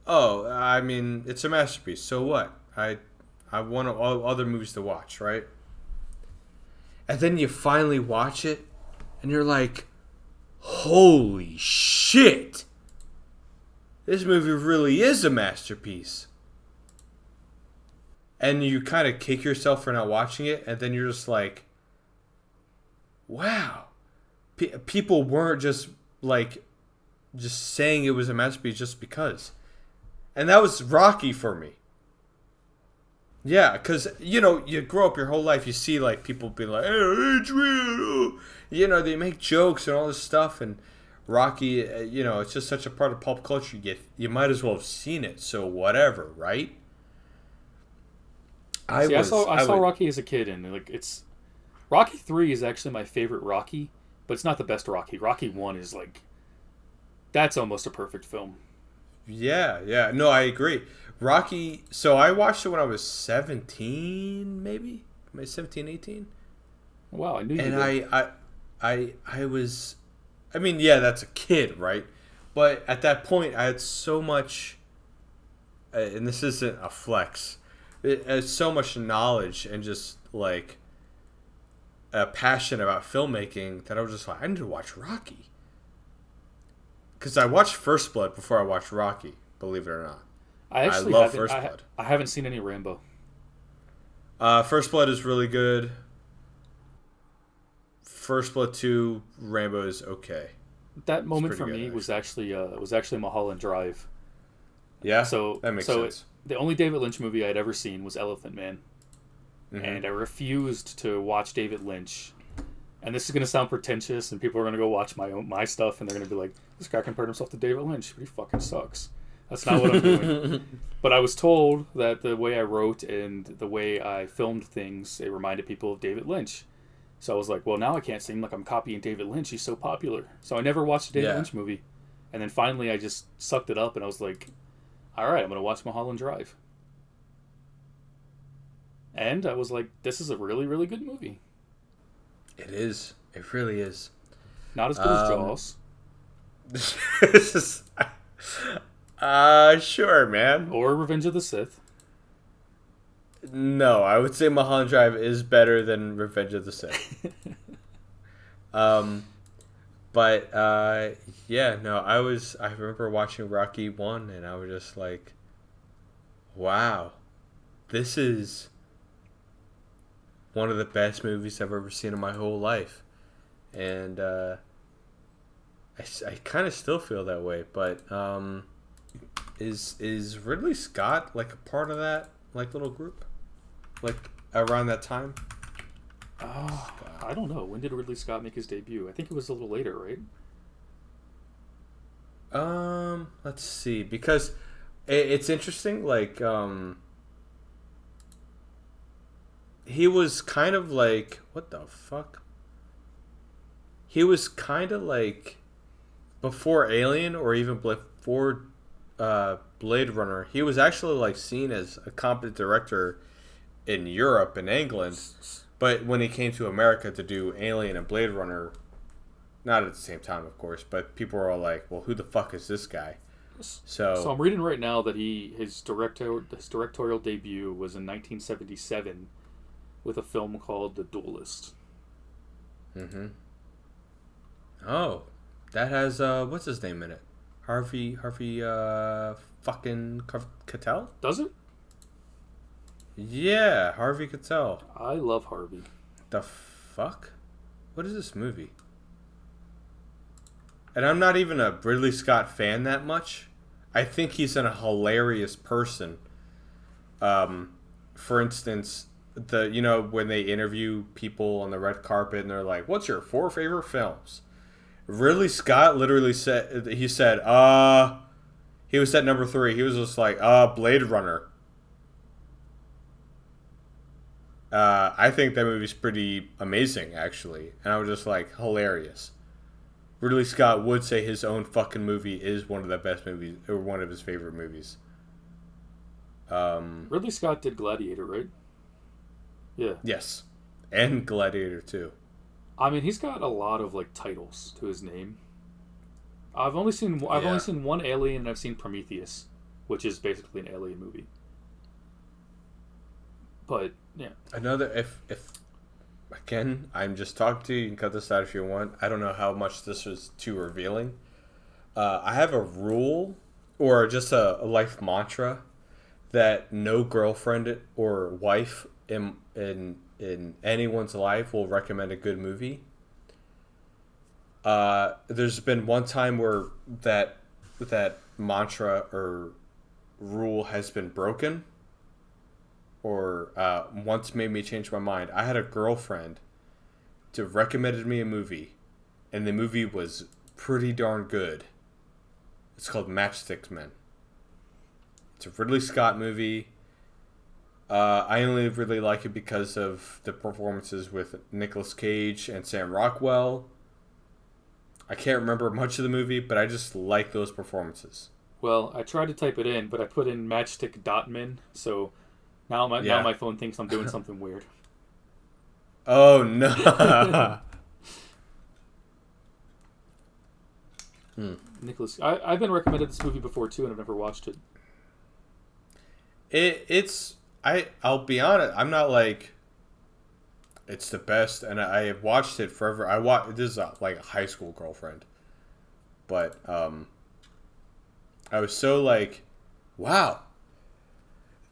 "Oh, I mean, it's a masterpiece. So what? I want all other movies to watch, right?" And then you finally watch it, and you're like, "Holy shit! This movie really is a masterpiece." And you kind of kick yourself for not watching it, and then you're just like, wow. People weren't just saying it was a masterpiece just because. And that was Rocky for me. Yeah, because, you grow up your whole life, you see, people be like, "Hey, Adrian!" They make jokes and all this stuff, and Rocky, it's just such a part of pop culture. You might as well have seen it, so whatever, right? I saw Rocky as a kid, and it's Rocky 3 is actually my favorite Rocky, but it's not the best Rocky. Rocky 1 is that's almost a perfect film. Yeah. No, I agree. Rocky, so I watched it when I was 17, maybe? Am I 17, 18? Wow, I knew you did. And I was, that's a kid, right? But at that point, I had so much, and this isn't a flex, it has so much knowledge and just a passion about filmmaking that I was just like, I need to watch Rocky. Because I watched First Blood before I watched Rocky, believe it or not. I love First Blood. I haven't seen any Rambo. First Blood is really good. First Blood 2, Rambo is okay. That moment for me was actually Mulholland Drive. Yeah, so that makes sense. The only David Lynch movie I'd ever seen was Elephant Man. Mm-hmm. And I refused to watch David Lynch. And this is going to sound pretentious, and people are going to go watch my stuff, and they're going to be like, "This guy compared himself to David Lynch, but he fucking sucks." That's not what I'm doing. But I was told that the way I wrote and the way I filmed things, it reminded people of David Lynch. So I was like, well, now I can't seem like I'm copying David Lynch. He's so popular. So I never watched a David Lynch movie. And then finally I just sucked it up, and I was like, all right, I'm going to watch Mulholland Drive. And I was like, this is a really, really good movie. It is. It really is. Not as good as Jaws. This is... sure, man. Or Revenge of the Sith. No, I would say Mulholland Drive is better than Revenge of the Sith. I remember watching Rocky 1, and I was just like, wow, this is one of the best movies I've ever seen in my whole life. And I kind of still feel that way, but is Ridley Scott a part of that little group around that time? I don't know. When did Ridley Scott make his debut? I think it was a little later, right? Let's see, because it's interesting. Like, he was kind of like, what the fuck? He was kind of like before Alien or even before Blade Runner. He was actually like seen as a competent director in Europe and England, but when he came to America to do Alien and Blade Runner, not at the same time, of course, but people were all like, "Well, who the fuck is this guy?" So I'm reading right now that his directorial debut was in 1977 with a film called The Duelist. Mm-hmm. Oh, that has what's his name in it? Harvey fucking Keitel? Does it? Yeah, Harvey Keitel. I love Harvey. The fuck? What is this movie? And I'm not even a Ridley Scott fan that much. I think he's a hilarious person. For instance, when they interview people on the red carpet and they're like, "What's your 4 favorite films?" Ridley Scott literally said he was at number 3. He was just like, Blade Runner. I think that movie's pretty amazing, actually, and I was just like, hilarious. Ridley Scott would say his own fucking movie is one of the best movies, or one of his favorite movies. Ridley Scott did Gladiator, right? Yeah. Yes, and Gladiator 2. I mean, he's got a lot of like titles to his name. I've only seen one Alien, and I've seen Prometheus, which is basically an Alien movie. But yeah, another if again, I'm just talking to you. You can cut this out if you want. I don't know how much this was too revealing. I have a rule, or just a life mantra, that no girlfriend or wife in anyone's life will recommend a good movie. There's been one time where that mantra or rule has been broken, or once made me change my mind. I had a girlfriend to recommended me a movie, and the movie was pretty darn good. It's called Matchstick Men. It's a Ridley Scott movie. I only really like it because of the performances with Nicolas Cage and Sam Rockwell. I can't remember much of the movie, but I just like those performances. Well, I tried to type it in, but I put in Matchstick.min, so now my phone thinks I'm doing something weird. Oh, no. Nicholas, I've been recommended this movie before, too, and I've never watched it. I'll be honest, I'm not like, it's the best, and I have watched it forever. This is like a high school girlfriend. But, I was so like, wow,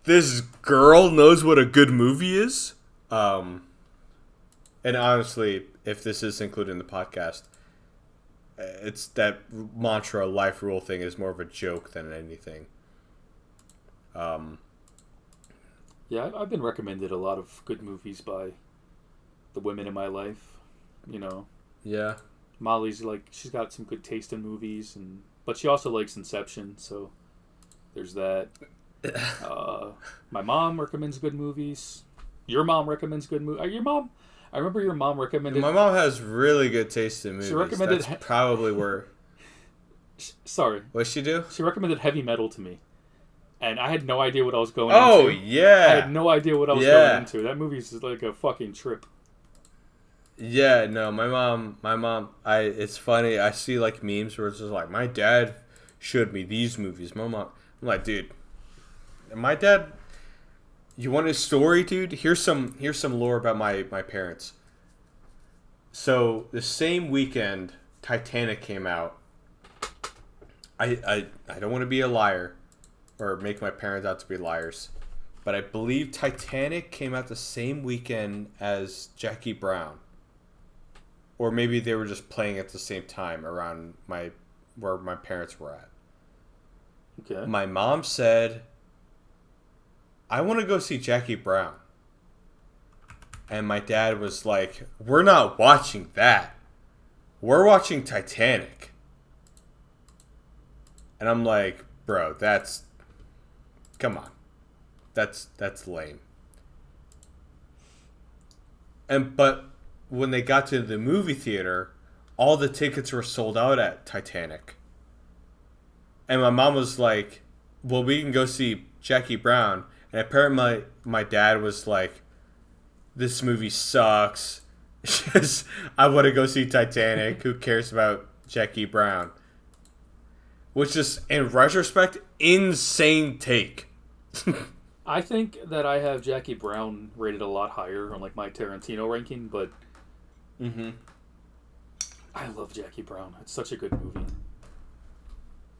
this girl knows what a good movie is. And honestly, if this is included in the podcast, it's that mantra life rule thing is more of a joke than anything. Yeah, I've been recommended a lot of good movies by the women in my life. You know. Yeah. Molly's she's got some good taste in movies, but she also likes Inception, so there's that. My mom recommends good movies. Your mom recommends good movies. I remember your mom recommended. My mom has really good taste in movies. She recommended. That's probably where. Sorry. What'd she do? She recommended Heavy Metal to me, and I had no idea what I was going into. Oh yeah. I had no idea what I was going into. That movie's like a fucking trip. Yeah, no, my mom. It's funny. I see like memes where it's just like, my dad showed me these movies. My mom. I'm like, dude, my dad. You want a story, dude? Here's some lore about my parents. So the same weekend Titanic came out. I don't want to be a liar or make my parents out to be liars, but I believe Titanic came out the same weekend as Jackie Brown. Or maybe they were just playing at the same time around where my parents were at. Okay. My mom said, I want to go see Jackie Brown. and my dad was like, "We're not watching that. We're watching Titanic." And I'm like, "Bro, come on. That's lame." But when they got to the movie theater, all the tickets were sold out at Titanic. And my mom was like, "Well, we can go see Jackie Brown." And apparently my dad was like, "This movie sucks. I want to go see Titanic. Who cares about Jackie Brown?" Which is, in retrospect, insane take. I think that I have Jackie Brown rated a lot higher on like my Tarantino ranking, but I love Jackie Brown. It's such a good movie.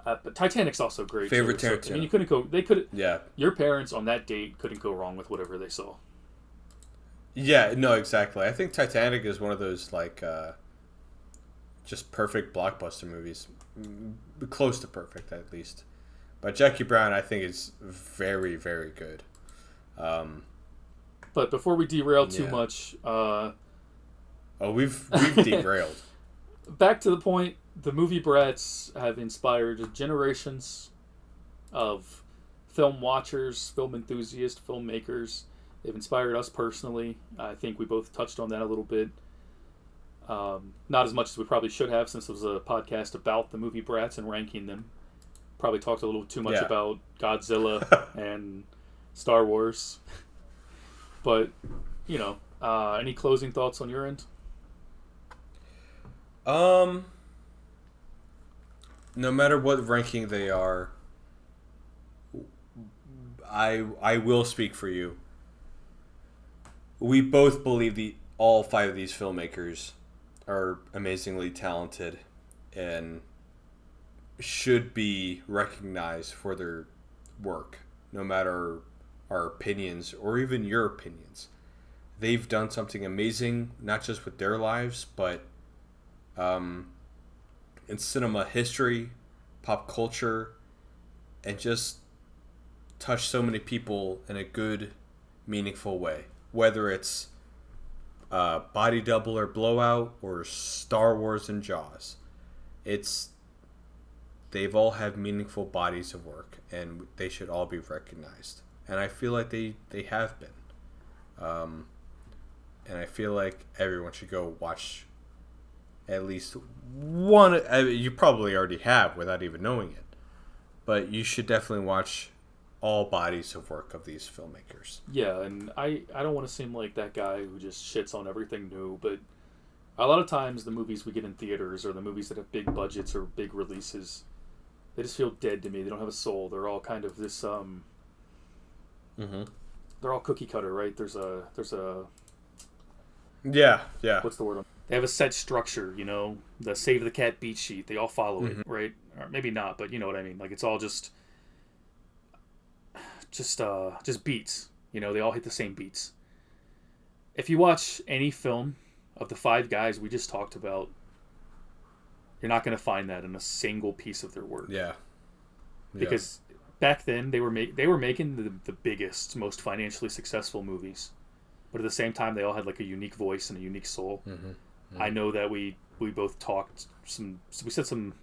But Titanic's also great. Favorite too. Tarantino. So, I mean, you couldn't go. They could. Yeah. Your parents on that date couldn't go wrong with whatever they saw. Yeah, no, exactly. I think Titanic is one of those, like, just perfect blockbuster movies. Close to perfect, at least. But Jackie Brown, I think, is very, very good. But before we derail too much... we've derailed. Back to the point, the movie Brats have inspired generations of film watchers, film enthusiasts, filmmakers. They've inspired us personally. I think we both touched on that a little bit. Not as much as we probably should have, since it was a podcast about the movie Brats and ranking them. Probably talked a little too much about Godzilla and Star Wars. But, any closing thoughts on your end? No matter what ranking they are, I will speak for you. We both believe all 5 of these filmmakers are amazingly talented and should be recognized for their work, no matter our opinions or even your opinions. They've done something amazing, not just with their lives, but in cinema history, pop culture, and just touch so many people in a good, meaningful way. Whether it's Body Double or Blowout or Star Wars and Jaws, they've all had meaningful bodies of work, and they should all be recognized. And I feel like they have been. And I feel like everyone should go watch at least one. You probably already have without even knowing it. But you should definitely watch all bodies of work of these filmmakers. Yeah, and I don't want to seem like that guy who just shits on everything new, but a lot of times the movies we get in theaters or the movies that have big budgets or big releases, they just feel dead to me. They don't have a soul. They're all kind of this they're all cookie cutter, right? There's a yeah. What's the word? They have a set structure, the Save the Cat beat sheet. They all follow it, right? Or maybe not, but you know what I mean. Like, it's all just beats. They all hit the same beats. If you watch any film of the 5 guys we just talked about, you're not going to find that in a single piece of their work. Yeah. Because back then they were making the biggest, most financially successful movies, but at the same time they all had like a unique voice and a unique soul. I know that we both we said some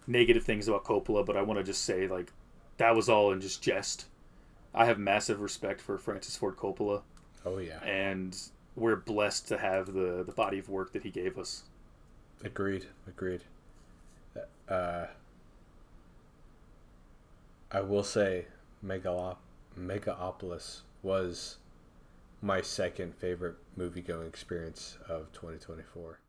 negative things about Coppola, but I want to just say, like, that was all in just jest. I have massive respect for Francis Ford Coppola. Oh yeah. And we're blessed to have the body of work that he gave us. Agreed. I will say Megalopolis was my second favorite movie-going experience of 2024.